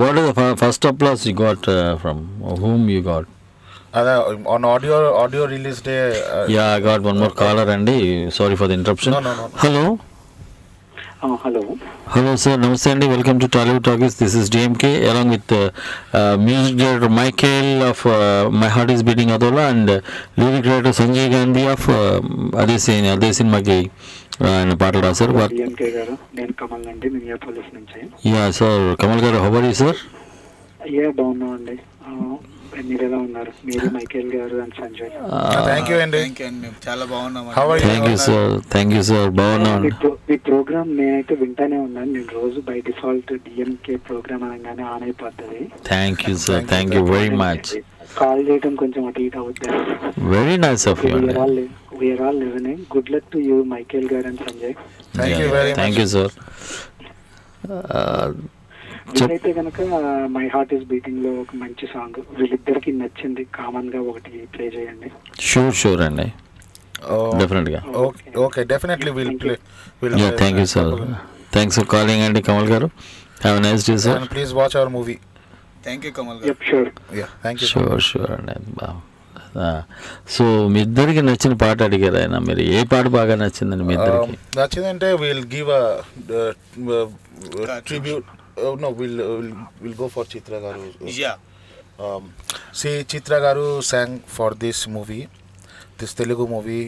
What is the first applause you got from whom you got? On audio release day. Yeah, I got one more caller, Andy. Sorry for the interruption. No. Hello. Hello, sir. Namaste, Andy. Welcome to Tollywood Talkies. This is DMK along with music director Michael of My Heart Is Beating Adola and lyric director Sanjay Gandhi of అదే సినిమాకి ఆయన పాటలు రాశారు. DMK గారు, నేను కమల్ అండి, Minneapolis నుంచి. Yeah sir, Kamal గారు, హౌ ఆర్ యు సార్? బాగున్నాం అండి. మీరు ఎలా ఉన్నారు? మీరు, Michael garu and Sanjay. Thank you అండి. మేము చాలా బాగున్నాం. థ్యాంక్ యూ సార్, బాగున్నాం. మీ ప్రోగ్రామ్ నేనైతే వింటానే ఉన్నాను. నేను రోజు బై డిఫాల్ట్ డిఎంకే ప్రోగ్రామ్ అనగానే ఆన్ అయిపోతుంది. Thank you sir, thank you very much. Call చేయడం కొంచెం అటు ఇటు అవుతుంది. Very nice of you. We're all listening. Good luck to you, Michael garu and Sanjay. Thank you sir. అయితే కనుక మై హార్ట్ ఈస్ బీటింగ్ లో ఒక మంచి సాంగ్ వీళ్ళిద్దరికి నచ్చింది కామన్ గా ఒకటి ప్లే చేయండి. షూర్ అండి, డెఫినెట్ గా. Okay, definitely will play. Thank you sir. Thanks for calling అండి కమల్ గారు. Have a nice day sir. Please watch our movie. Thank you Kamal గారు. షూర్ అండి. సో మీ ఇద్దరికి నచ్చిన పాట అడిగారు ఆయన, మీరు ఏ పాట బాగా నచ్చిందండి మీ ఇద్దరికి? నచ్చిందంటే will give a tribute. No, we'll go for Chitra Garu. Yeah. See, Chitra Garu sang for this movie, this Telugu movie.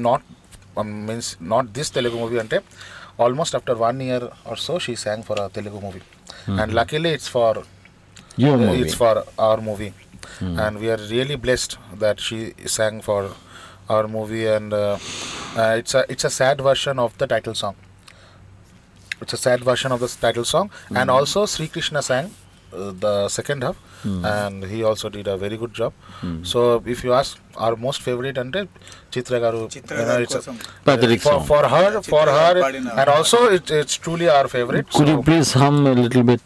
Not this Telugu movie. Ante almost after 1 year or so, she sang for a Telugu movie, and luckily it's for your movie. It's for our movie, and we are really blessed that she sang for our movie, and it's a sad version of the title song. It's a sad version of the title song, and also Sri Krishna sang the second half, and he also did a very good job. So if you ask our most favorite ante Chitra Garu, Patrick song for her, and also it's truly our favorite. Could you please hum a little bit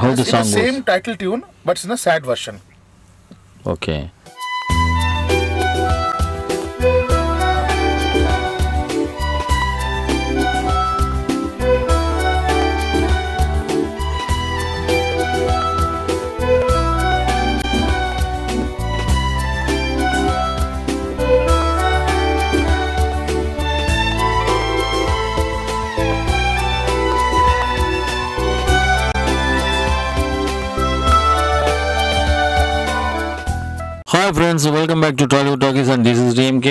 how the song goes? It's the same title tune, but it's in a sad version. Okay. Hi friends, welcome back to Tollywood Talkies and this is DMK.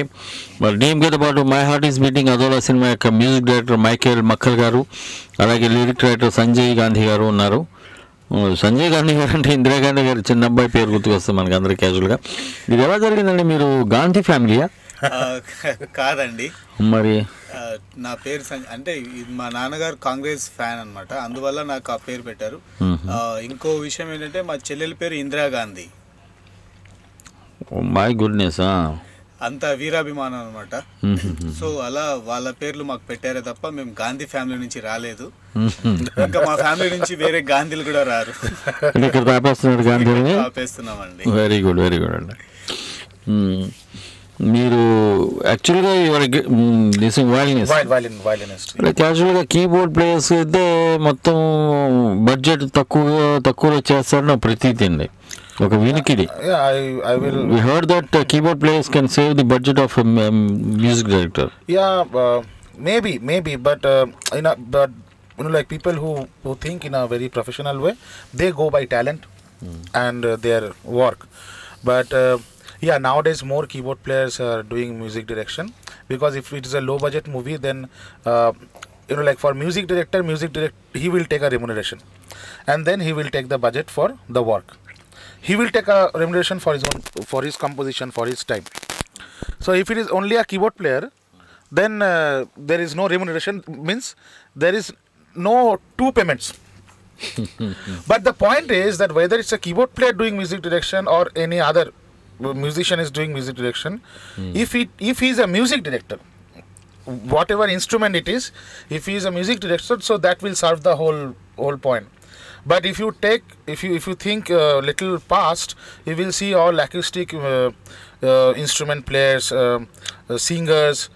Well, DMK తో పాటు my heart is beating అదోలా సినిమా యొక్క music director Michael Makkal గారు, అలాగే lyric director Sanjay Gandhi గారు ఉన్నారు. సంజయ్ గాంధీ గారు అంటే ఇందిరాగాంధీ గారు చిన్న అబ్బాయి పేరు గుర్తుకొస్తుంది మనకి అందరూ క్యాజువల్గా. ఇది ఎలా జరిగిందండి? మీరు గాంధీ ఫ్యామిలీయా? కాదండి, మరి నా పేరు అంటే మా నాన్నగారు కాంగ్రెస్ ఫ్యాన్ అనమాట, అందువల్ల నాకు ఆ పేరు పెట్టారు. ఇంకో విషయం ఏంటంటే మా చెల్లెల పేరు ఇందిరాగాంధీ. మై గుడ్నెస్, అంత వీరాభిమానం అనమాట. సో అలా వాళ్ళ పేర్లు మాకు పెట్టారే తప్ప మేము గాంధీ ఫ్యామిలీ నుంచి రాలేదు. ఇంకా మా ఫ్యామిలీ నుంచి వేరే గాంధీలు కూడా రారు. ఇక్కడ ఆపేస్తున్నారు గాంధీని. ఆపేస్తున్నామండి. వెరీ గుడ్ అండి. మీరు యాక్చువల్గా క్యాజువల్గా కీబోర్డ్ ప్లేయర్స్ అయితే మొత్తం బడ్జెట్ తక్కువలో చేస్తారని ప్రతీతి అండి, ఒక వినికిడి. We heard that keyboard players can save the budget of a music director. Maybe, but like people who think in a very professional way, they go by talent and their work. But nowadays more keyboard players are doing music direction, because if it is a low budget movie, then like for music director, he will take a remuneration, and then he will take the budget for the work. He will take a remuneration for his composition, for his time. So if it is only a keyboard player, then there is no remuneration, means there is no two payments. But the point is that whether it's a keyboard player doing music direction or any other musician is doing music direction, if he is a music director, whatever instrument it is, if he is a music director, so that will serve the whole point. But if you think little past, you will see all acoustic instrument players, singers,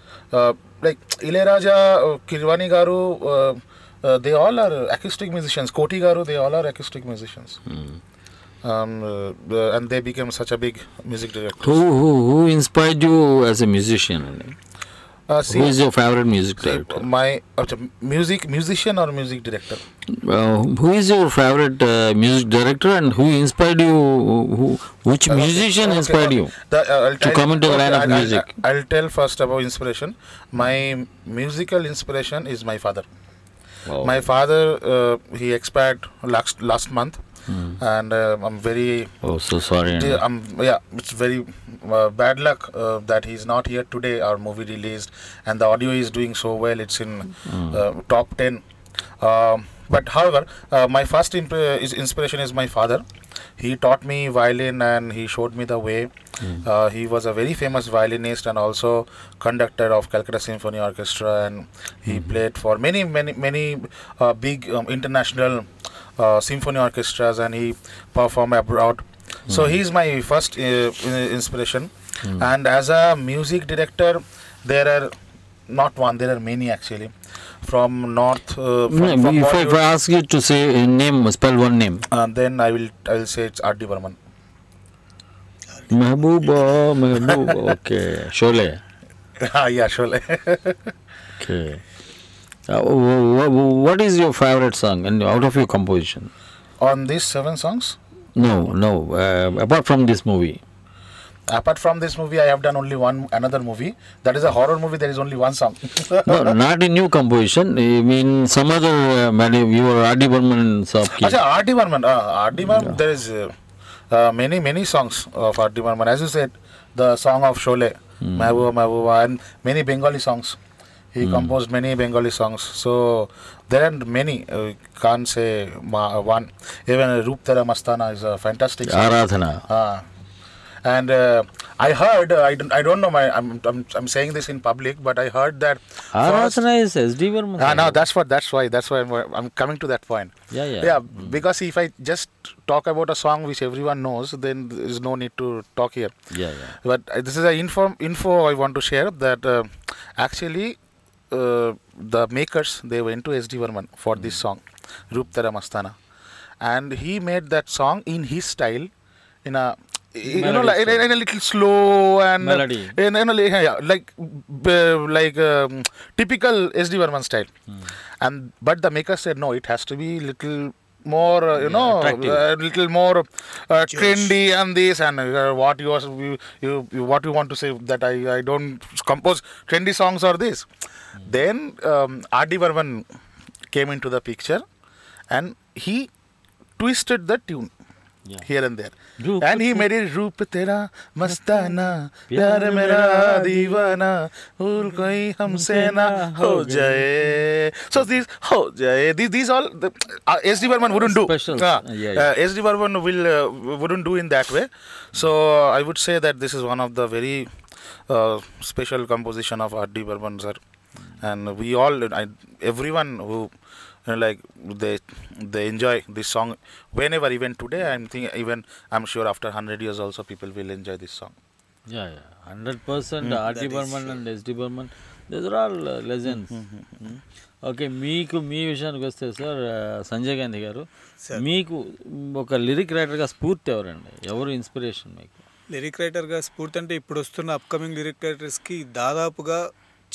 like Ilayaraja, Kirwani Garu, they all are acoustic musicians. Koti Garu, they all are acoustic musicians. And they became such a big music director. Who inspired you as a musician? See, Who is your favorite music director? my musician or music director? Who is your favorite music director, and who inspired you? Which musician inspired you to come into the line of music? I'll tell first about inspiration. My musical inspiration is my father. Wow. My father, he expired last month, and I'm very. Oh, so sorry. It's very bad luck that he's not here today. Our movie released, and the audio is doing so well. It's in top 10. But however, my first inspiration is my father. He taught me violin and he showed me the way. He was a very famous violinist and also conductor of Calcutta Symphony Orchestra, and he played for many big international symphony orchestras, and he performed abroad. So he is my first inspiration. And as a music director, there are not one, there are many actually. From north, from If I ask you to say a name, spell one name. then I will say it's R.D. Burman. Mehbooba. Okay. Sholay. Yeah, surely. Okay. What is your favorite song and out of your composition? On these 7 songs, No. Apart from this movie. apart from this movie, I have done only another movie. That is a horror movie. There is only one song. No, not in new composition. I mean, some other your R.D. Burman song. R.D. Burman. R.D. Burman. There is many songs of R.D. Burman. As you said, the song of Sholay, Mehbooba, and many Bengali songs. He composed many Bengali songs. So there are many. Can't say one. Even Roop Tera Mastana is a fantastic song. Aradhana. And I heard, I don't know, I'm saying this in public, but I heard that. Aradhana is S.D. Burman. No, that's why I'm coming to that point. Yeah. Because if I just talk about a song which everyone knows, then there is no need to talk here. Yeah. But this is a info I want to share that actually the makers, they went to S.D. Burman for this song, Roop Tera Mastana, and he made that song in his style, in a like in a little slow and melody, like typical S.D. Burman style. But the maker said no, it has to be little more little more trendy and this and what you want to say that I don't compose trendy songs or this. Then R.D. Burman came into the picture and he twisted the tune here and there. And he made it Roop Tera Mastana, Pyar Mera Deewana, Bhul Koi Humse Na Ho Jaye. So these all S.D. Burman wouldn't do. S.D. Burman wouldn't do in that way. So I would say that this is one of the very special composition of R.D. Burman, sir. And we all, everyone who they enjoy this song whenever, even today. I'm sure after 100 years also people will enjoy this song. 100%. R.D. Burman and S.D. Burman, these are all legends. Okay, మీకు మీ విషయానికి వస్తే sir Sanjay Gandhi గారు, మీకు ఒక lyric రైటర్గా స్ఫూర్తి ఎవరు inspiration మీకు? లిరిక్ రైటర్గా స్ఫూర్తి అంటే ఇప్పుడు వస్తున్న అప్కమింగ్ లిరిక్ రైటర్స్కి దాదాపుగా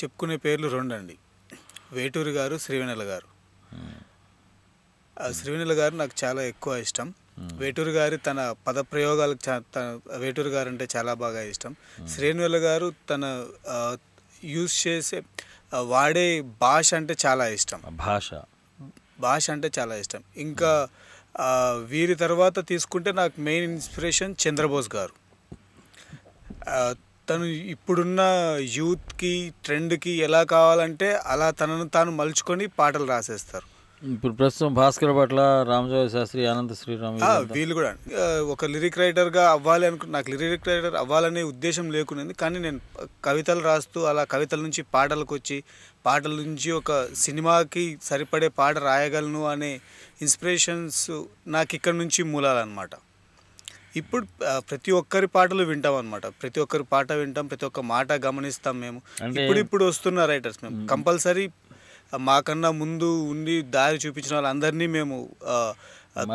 చెప్పుకునే పేర్లు 2 అండి. వేటూరి గారు, శ్రీవెన్నెల గారు. శ్రీవెన్నెల గారు నాకు చాలా ఎక్కువ ఇష్టం. వేటూరి గారి తన పదప్రయోగాలకు వేటూరి గారు అంటే చాలా బాగా ఇష్టం. శ్రీవెన్నెల గారు తన యూజ్ చేసే వాడే భాష అంటే చాలా ఇష్టం. భాష అంటే చాలా ఇష్టం. ఇంకా వీరి తర్వాత తీసుకుంటే నాకు మెయిన్ ఇన్స్పిరేషన్ చంద్రబోస్ గారు. తను ఇప్పుడున్న యూత్కి ట్రెండ్కి ఎలా కావాలంటే అలా తనను తాను మలుచుకొని పాటలు రాసేస్తారు. ఇప్పుడు ప్రస్తుతం భాస్కర్ భట్ల, రామజోగ శాస్త్రి, అనంత శ్రీరామ్ వీళ్ళు కూడా ఒక లిరిక్ రైటర్గా అవ్వాలి నాకు లిరిక్ రైటర్ అవ్వాలనే ఉద్దేశం లేకునేది. కానీ నేను కవితలు రాస్తూ అలా కవితల నుంచి పాటలకు వచ్చి పాటల నుంచి ఒక సినిమాకి సరిపడే పాట రాయగలను అనే ఇన్స్పిరేషన్స్ నాకు ఇక్కడ నుంచి మూలాలన్నమాట. ఇప్పుడు ప్రతి ఒక్కరి పాటలు వింటాం అనమాట. ప్రతి ఒక్కరి పాట వింటాం, ప్రతి ఒక్క మాట గమనిస్తాం. మేము ఇప్పుడు వస్తున్న రైటర్స్ మేము కంపల్సరీ మాకన్నా ముందు ఉండి దారి చూపించిన వాళ్ళందరినీ మేము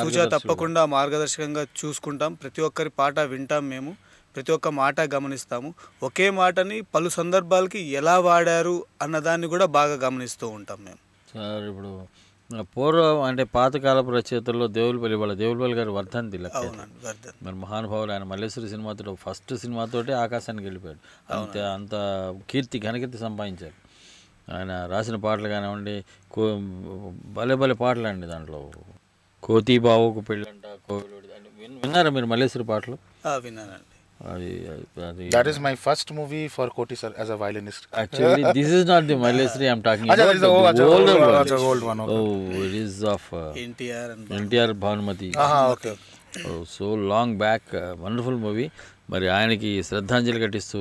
తూచా తప్పకుండా మార్గదర్శకంగా చూసుకుంటాం. ప్రతి ఒక్కరి పాట వింటాం, మేము ప్రతి ఒక్క మాట గమనిస్తాము. ఒకే మాటని పలు సందర్భాలకి ఎలా వాడారు అన్నదాన్ని కూడా బాగా గమనిస్తూ ఉంటాం మేము. సార్ ఇప్పుడు పూర్వం అంటే పాతకాలపు రచయితల్లో దేవులపల్లి గారు వర్ధంతి లెక్క. మరి మహానుభావులు ఆయన మల్లేశ్వరి సినిమాతో ఫస్ట్ సినిమాతోటి ఆకాశానికి వెళ్ళిపోయాడు. అంత ఘనకీర్తి సంపాదించారు. ఆయన రాసిన పాటలు కానివ్వండి, భలే పాటలు అండి. దాంట్లో కోతి బావుకు పెళ్ళంట, కోవిలుడి విన్నారా మీరు మల్లేశ్వరి పాటలు? విన్నానండి. That is my first movie for Koti sir as a violinist. Actually, this is not the Malleswari I'm talking about. It's the old one. Okay. Oh, it is of NTR Bhanumati. Okay. Oh, so long back, wonderful movie. మరి ఆయనకి శ్రద్ధాంజలి ఘటిస్తూ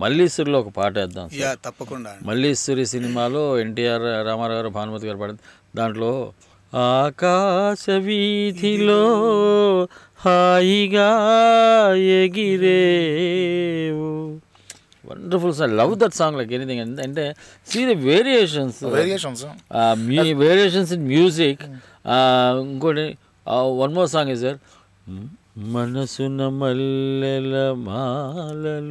మల్లీశ్వరిలో ఒక పాట వేద్దాం. తప్పకుండా. మల్లీశ్వరి సినిమాలో ఎన్టీఆర్ రామారావు గారు, భానుమతి గారు పాడింది. దాంట్లో ఆకాశ వీధిలో హాయిగా ఎగిరేవు. Wonderful sir, love that song like anything. అంటే see the variations in music. ఇంకోటి one more song is sir, మనసున మల్లెల మాలలుగేనే.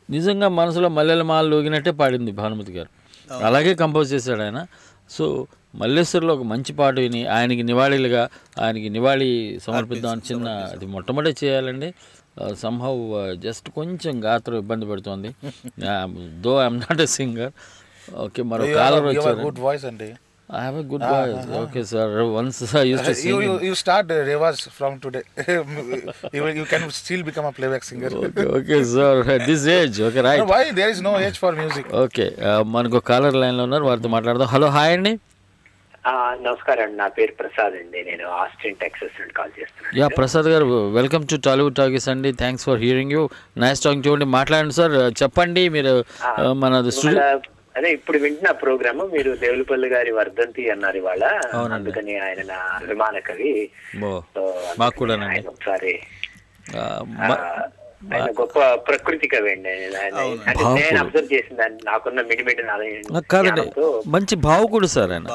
నిజంగా మనసులో మల్లెల మాలలు ఊగినట్టే పాడింది భానుమతి గారు. అలాగే కంపోజ్ చేశాడు ఆయన. సో మల్లేశ్వరిలో ఒక మంచి పాట విని ఆయనకి నివాళి సమర్పిద్దాం. చిన్న అది మొట్టమొదటి చేయాలండి. సంహౌ జస్ట్ కొంచెం గాత్రం ఇబ్బంది పెడుతోంది. Though I'm not a singer. Okay, మరో కాలర్ వచ్చారు. గుడ్ వాయిస్ అండి. I have a good voice. Okay, sir. Once I used to sing. You start Revas from today. You can still become a playback singer. Okay, sir. At this age, okay, right? No, why? There is no age for music. Okay. మనకు caller line లో ఉన్నారు, వారితో మాట్లాడదాం. Hello, hi అండి. నమస్కారం అండి, నా పేరు ప్రసాద్ అండి. నేను ఆస్టిన్ టెక్సస్ నుండి కాల్ చేస్తున్నాను. యా, ప్రసాద్ గారు, వెల్కమ్ టు టాలీవుడ్ టాకీస్ అండి. Thanks for hearing you. Nice talking to you. మాట్లాడండి సార్, చెప్పండి. మీరు మన అదే ఇప్పుడు వింటున్న ప్రోగ్రామ్, మీరు దేవులపల్లి గారి వర్ధంతి అన్నారు ఇవాళ, అందుకని ఆయన నా అభిమాన కవి. ఒకసారి ఆయన గొప్ప ప్రకృతి కవి అండి. అంటే నేను అబ్జర్వ్ చేసిన దాన్ని, నాకున్న మిడిమిడి మంచి భావుకుడు సార్ ఆయన.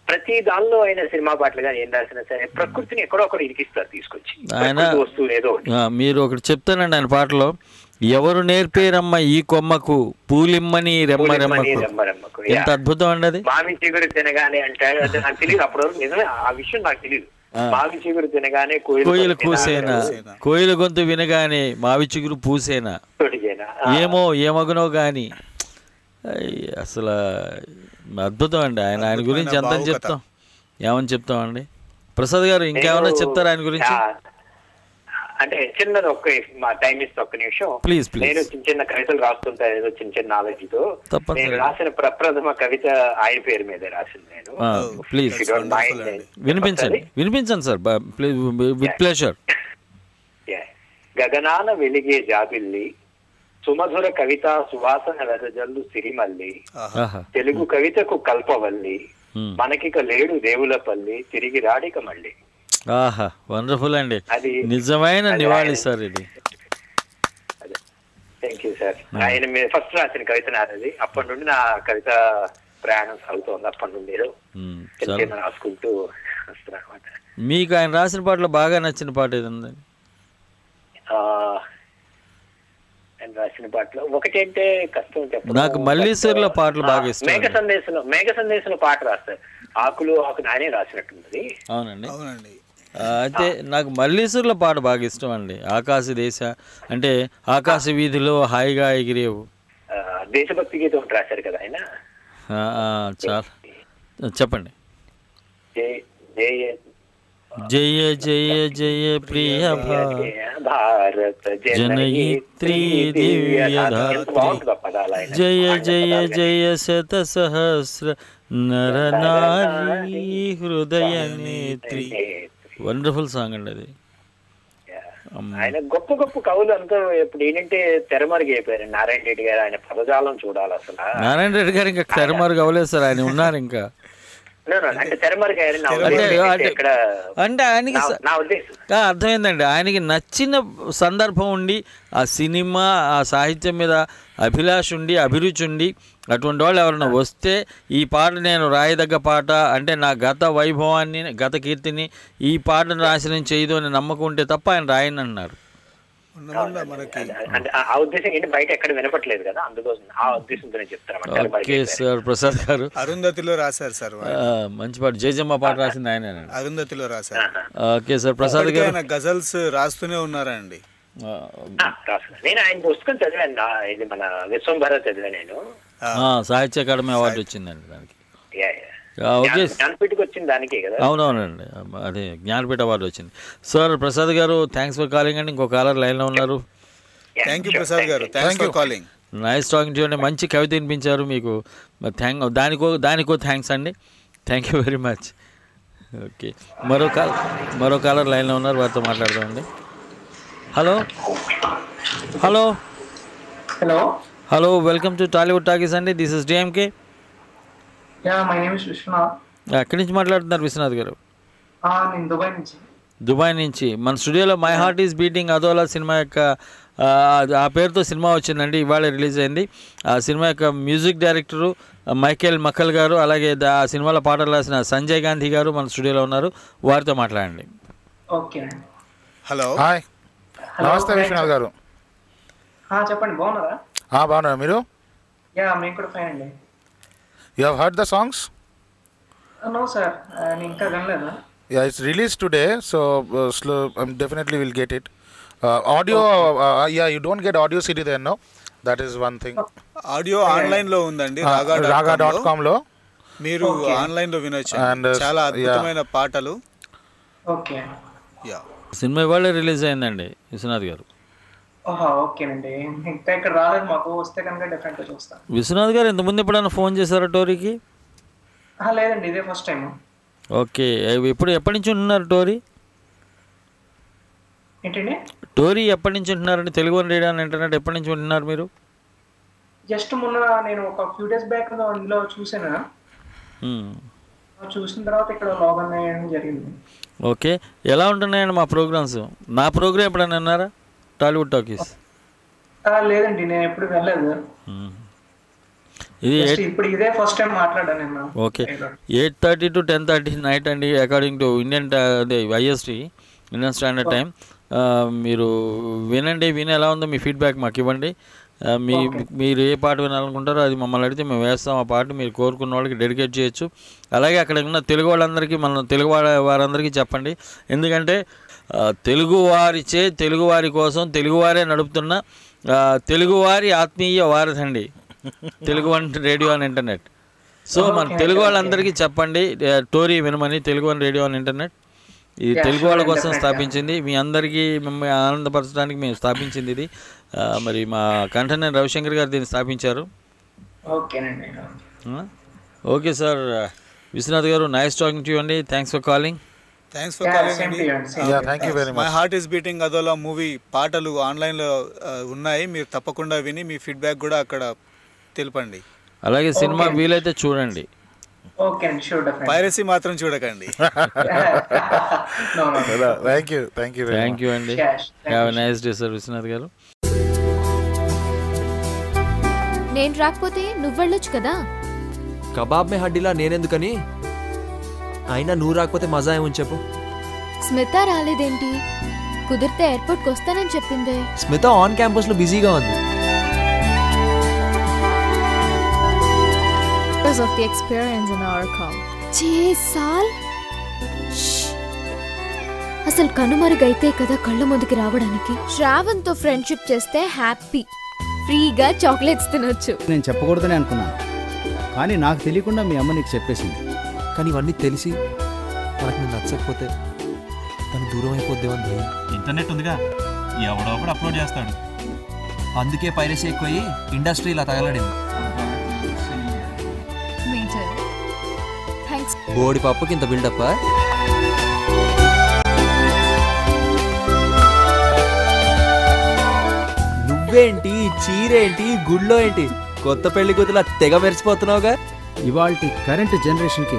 ప్రతి దానిలో ఆయన సినిమా పాటలు కానీ ఏం రాసినా సరే ప్రకృతిని ఎక్కడో ఒకటి ఇరికిస్తారు తీసుకొచ్చి ఆయన వస్తువు ఏదో. మీరు ఒకటి చెప్తానండి ఆయన పాటలో, ఎవరు నేర్పేరమ్మ ఈ కొమ్మకు పూలిమ్మని రెమ్మరెమ్మకు. ఎంత అద్భుతం అండి అది. మామి చిగురు తినగానే అంటాడు, అది నాకు తెలియదు అప్పటి వరకు, నిజమే ఆ విషయం నాకు తెలియదు. మావి చిగురు తినగానే కోయిలు కూసేనా, కోయిల గొంతు వినగానే మావి చిగురు పూసేనా, ఏమగునో గాని. అసలు అద్భుతం అండి. ఆయన గురించి ఎంత చెప్తాం, ఏమని చెప్తామండి. ప్రసాద్ గారు ఇంకేమన్నా చెప్తారా ఆయన గురించి? అంటే చిన్నది మా టైం ఇస్తే ఒక్క నిమిషం. ప్లీజ్. నేను చిన్న కవితలు రాస్తుంటాను, ఏదో చిన్న నాలెడ్జ్తో. నేను రాసిన ప్రప్రథమ కవిత ఆయన పేరు మీదే రాసింది నేను. ప్లీజ్ వినిపించండి సార్, విత్ ప్లెజర్. గగనాన వెలిగే జాబిల్లి, సుమధుర కవిత సువాసన వెదజల్లు సిరిమల్లి, తెలుగు కవితకు కల్పవల్లి, మనకిక లేడు దేవులపల్లి, తిరిగి రాడిక మళ్ళీ. ఆహా, వండర్ఫుల్ అండి. నిజమైన నివాళి సార్ ఇది. Thank you sir. ఆయన ఫస్ట్ రాసిన కవిత నాది. అప్పటి నుండి నా కవిత ప్రయాణం సాగుతోంది. అప్పటి నుండి ఏదో రాసుకుంటూ వస్తున్నా అనమాట. మీకు ఆయన రాసిన పాటలో బాగా నచ్చిన పాట ఏదండి? ఆయన రాసిన పాటలో ఒకటంటే కష్టం చెప్పడం. నాకు మల్లీశ్వరిలో పాటలు బాగా ఇష్టం. మేఘ సందేశంలో పాట రాస్తారు. ఆకులు ఆయనే రాసినట్టుంది. అవునండి. అయితే నాకు మల్లీశ్వరిలో పాట బాగా ఇష్టం అండి. ఆకాశ దేశ అంటే ఆకాశ వీధిలో హాయిగా ఎగిరేవు. దేశభక్తి గీతం రాశారు కదా ఆయన. చాలా చెప్పండి. జయ జయ జయ ప్రియ భారత జనయిత్రీ దివ్యధాత్రి జయ జయ జయ శత సహస్ర నర నారీ హృదయ నేత్రి. వండర్ఫుల్ సాంగ్ అండి అది. ఆయన గొప్ప గొప్ప కవులు అంతా ఇప్పుడు ఏంటంటే తెరమరుగు అయిపోయారు. నారాయణ రెడ్డి గారు ఆయన పదజాలం చూడాలి అసలు. నారాయణ రెడ్డి గారు ఇంకా తెరమరుగు అవ్వలేదు సార్, ఆయన ఉన్నారు ఇంకా. అంటే తెరమరుగు అంటే ఆయనకి అర్థమైందండి, ఆయనకి నచ్చిన సందర్భం ఉండి ఆ సినిమా ఆ సాహిత్యం మీద అభిలాష ఉండి అభిరుచి ఉండి అటువంటి వాళ్ళు ఎవరైనా వస్తే ఈ పాట నేను రాయదగ్గ పాట అంటే నా గత వైభవాన్ని గత కీర్తిని ఈ పాటను నాశనం చేయదు అని నమ్మకం ఉంటే తప్ప ఆయన రాయని అన్నారు. అంటే ఆ ఉద్దేశం ఏంటి బయట ఎక్కడ వినపట్లేదు కదా, అందుకోసం ఆ ఉద్దేశంతో చెప్తాను. Okay sir. ప్రసాద్ గారు అరుంధతిలో రాశారు సార్, మంచి పాట జయజమ్మ పాట రాసింది ఆయన. అరుంధతిలో రాశారు. Okay sir. ప్రసాద్ గారు గజల్స్ రాస్తూనే ఉన్నారండి. నేను ఆయన పుస్తకం చదివాను, ఇది మన విశ్వంభర చదివా నేను. సాహిత్య అకాడమీ అవార్డు వచ్చిందండి దానికి. జ్ఞానపీఠకి వచ్చింది దానికే కదా. అవునవునండి, అదే జ్ఞానపీఠ అవార్డు వచ్చింది. Sir Prasad garu thanks for calling అండి. ఇంకో కాలర్ లైన్లో ఉన్నారు. Thank you Prasad garu, thanks for calling. Nice talking to you అండి. మంచి కవిత వినిపించారు మీకు, దానికో థ్యాంక్స్ అండి. Thank you very much. Okay, మరో కాలర్ లైన్లో ఉన్నారు, వారితో మాట్లాడదామండి. Hello hello hello hello welcome to Tollywood talkies అండి. This is DMK. My name is Vishwanath. ఎక్కడి నుంచి మాట్లాడుతున్నారు విశ్వనాథ్ గారు? నేను దుబాయ్ నుంచి. మన స్టూడియోలో మై హార్ట్ ఈస్ బీటింగ్ అదోలా సినిమా యొక్క ఆ పేరుతో సినిమా వచ్చిందండి, ఇవాళ రిలీజ్ అయింది. ఆ సినిమా యొక్క మ్యూజిక్ డైరెక్టరు మైకేల్ మక్కల్ గారు, అలాగే ఆ సినిమాలో పాటలు రాసిన సంజయ్ గాంధీ గారు మన స్టూడియోలో ఉన్నారు, వారితో మాట్లాడండి. ఓకే. హలో, హాయ్, నమస్తే విశ్వనాథ్ గారు. చెప్పండి, బాగున్నారా? బాగున్నారా మీరు? మీకు కూడా ఫైన్ అండి. You have heard the songs? No sir, నేను ఇంకా వినలేదు. Yeah, it's released today, so definitely will get it. Audio, yeah, you don't get audio CD there, no? That is one thing. Audio online లో ఉందండి, raga.com లో మీరు online లో వినొచ్చు. చాలా అద్భుతమైన పాటలు. ఓకే. యా, సినిమా ఇవాళ రిలీజ్ అయిందండి విశ్వనాథ్ గారు. ఓకేనండి, ఇంకా ఇక్కడ రాలేదు మాకు, వస్తే కనుక డెఫినెట్గా చూస్తాను. విశ్వనాథ్ గారు ఇంతకుముందు ఎప్పుడైనా ఫోన్ చేశారా టోరీకి? లేదండి, ఇదే ఫస్ట్ టైం. ఓకే, ఎప్పటి నుంచి ఉంటున్నారు టోరీ? ఏంటండి టోరీ ఎప్పటి నుంచి ఉంటున్నారండి? Telugu one radio and internet ఎప్పటి నుంచి ఉంటున్నారు మీరు? జస్ట్ మొన్న నేను ఒక ఫ్యూ డేస్ బ్యాక్ అందులో చూసాను, చూసిన తర్వాత ఇక్కడ లాగిన్ అయ్యడం జరిగింది. ఓకే, ఎలా ఉంటున్నాయండి మా ప్రోగ్రామ్స్? నా ప్రోగ్రామ్ ఎప్పుడైనా అన్నారా టాలీవుడ్ టాకీస్? లేదండి, నేను ఎప్పుడు వెళ్ళలేదు. ఇది ఇప్పుడు ఇదే ఫస్ట్ టైం మాట్లాడాను నేను. ఓకే, 8:30 to 10:30 నైట్ అండి, అకార్డింగ్ టు ఇండియన్ అదే IST ఇండియన్ స్టాండర్డ్ టైం. మీరు వినండి, విని ఎలా ఉందో మీ ఫీడ్బ్యాక్ మాకు ఇవ్వండి. మీరు ఏ పాట వినాలనుకుంటారో అది మమ్మల్ని అడిగితే మేము వేస్తాం. ఆ పాట మీరు కోరుకున్న వాళ్ళకి డెడికేట్ చేయొచ్చు. అలాగే అక్కడ ఉన్న తెలుగు వాళ్ళందరికీ, మన తెలుగు వారందరికీ చెప్పండి. ఎందుకంటే తెలుగువారిచే, తెలుగువారి కోసం, తెలుగువారే నడుపుతున్న తెలుగువారి ఆత్మీయ వారధండి Telugu one radio and internet. So మన తెలుగు వాళ్ళందరికీ చెప్పండి టోరీ వినమని. Telugu one radio and internet ఇది తెలుగు వాళ్ళ కోసం స్థాపించింది, మీ అందరికీ మిమ్మల్ని ఆనందపరచడానికి మేము స్థాపించింది ఇది. మరి మా కంఠనేని రవిశంకర్ గారు దీన్ని స్థాపించారు. Okay sir, Vishwanath garu nice talking to you అండి. Thanks for calling. Thanks for calling అండి. Thank you very much. My heart is beating అదోలా మూవీ పాటలు ఆన్లైన్లో ఉన్నాయి, మీరు తప్పకుండా విని మీ ఫీడ్బ్యాక్ కూడా అక్కడ తెలపండి. అలాగే సినిమా వీలైతే చూడండి. పైరసీ మాత్రం చూడకండి. థ్యాంక్ యూ అండి. Have a nice day sir Vishwanath గారు. నేను రాకపోతే నువ్వు వెళ్ళొచ్చు కదా. కబాబ్ మే హడ్డీలా నేనెందుకని, అయినా నువ్వు రాకపోతే మజా ఏమని చెప్పు. స్మిత రాలేదేంటి? కుదిరితే ఎయిర్పోర్ట్కి వస్తానని చెప్పిందే. స్మిత ఆన్ క్యాంపస్లో బిజీగా ఉంది. Because of the experience in our com. 6 సాల్ అసలు కనుమరుగైతే కదా కళ్ళ ముందుకి రావడానికి. శ్రావణ్తో ఫ్రెండ్షిప్ చేస్తే హ్యాపీ, ఫ్రీగా చాక్లెట్స్ తినొచ్చు. నేను చెప్పకూడదని అనుకున్నాను, కానీ నాకు తెలియకుండా మీ అమ్మ నీకు చెప్పేసింది. కానీ ఇవన్నీ తెలిసి మనకు నేను నచ్చకపోతే తను దూరం అయిపోద్దేమని భయం. ఇంటర్నెట్ ఉందిగా, ఎవడో ఒకడు అప్లోడ్ చేస్తాడు. అందుకే పైరసీ ఎక్కువయ్యి ఇండస్ట్రీ ఇలా తగలడింది. బోడి పప్పుకి ఇంత బిల్డప్. నువ్వేంటి, చీరేంటి, గుళ్ళో ఏంటి, కొత్త పెళ్లి కూతులా తెగ మెరిసిపోతున్నావుగా. ఇవాల్టి కరెంట్ జనరేషన్కి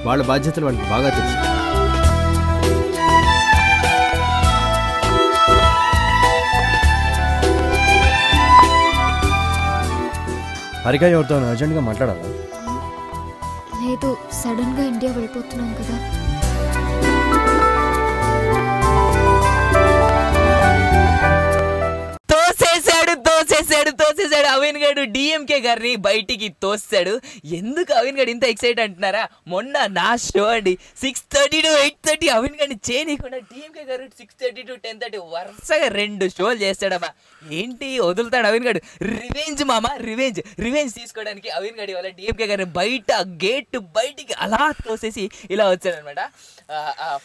వాళ్ళ బాధ్యతలు వాళ్ళకి బాగా తెలుసు. హరిక ఎవరితో అర్జెంట్గా మాట్లాడాలా? లేదు, సడన్ గా ఇండియా వెళ్ళిపోతున్నాం కదా. తోసేసాడు అవిన్ గడు డిఎంకే గారిని బయటికి తోస్తాడు. ఎందుకు అవిన్ గడు ఇంత ఎక్సైట్ అంటున్నారా? మొన్న నా షో అండి 6:30 to 8:30 అవిన్ గడిని చేయనీయకుండా డిఎంకే గారు 6:30 to 10:30 వరుసగా 2 షోలు చేస్తాడమ్మా. ఏంటి వదులుతాడు అవిన్ గడు? రివెంజ్ మామ, రివెంజ్ తీసుకోవడానికి అవిన్ గడి వల్ల డిఎంకే గారిని బయట గేట్ బయటికి అలా తోసేసి ఇలా వచ్చాడు అనమాట.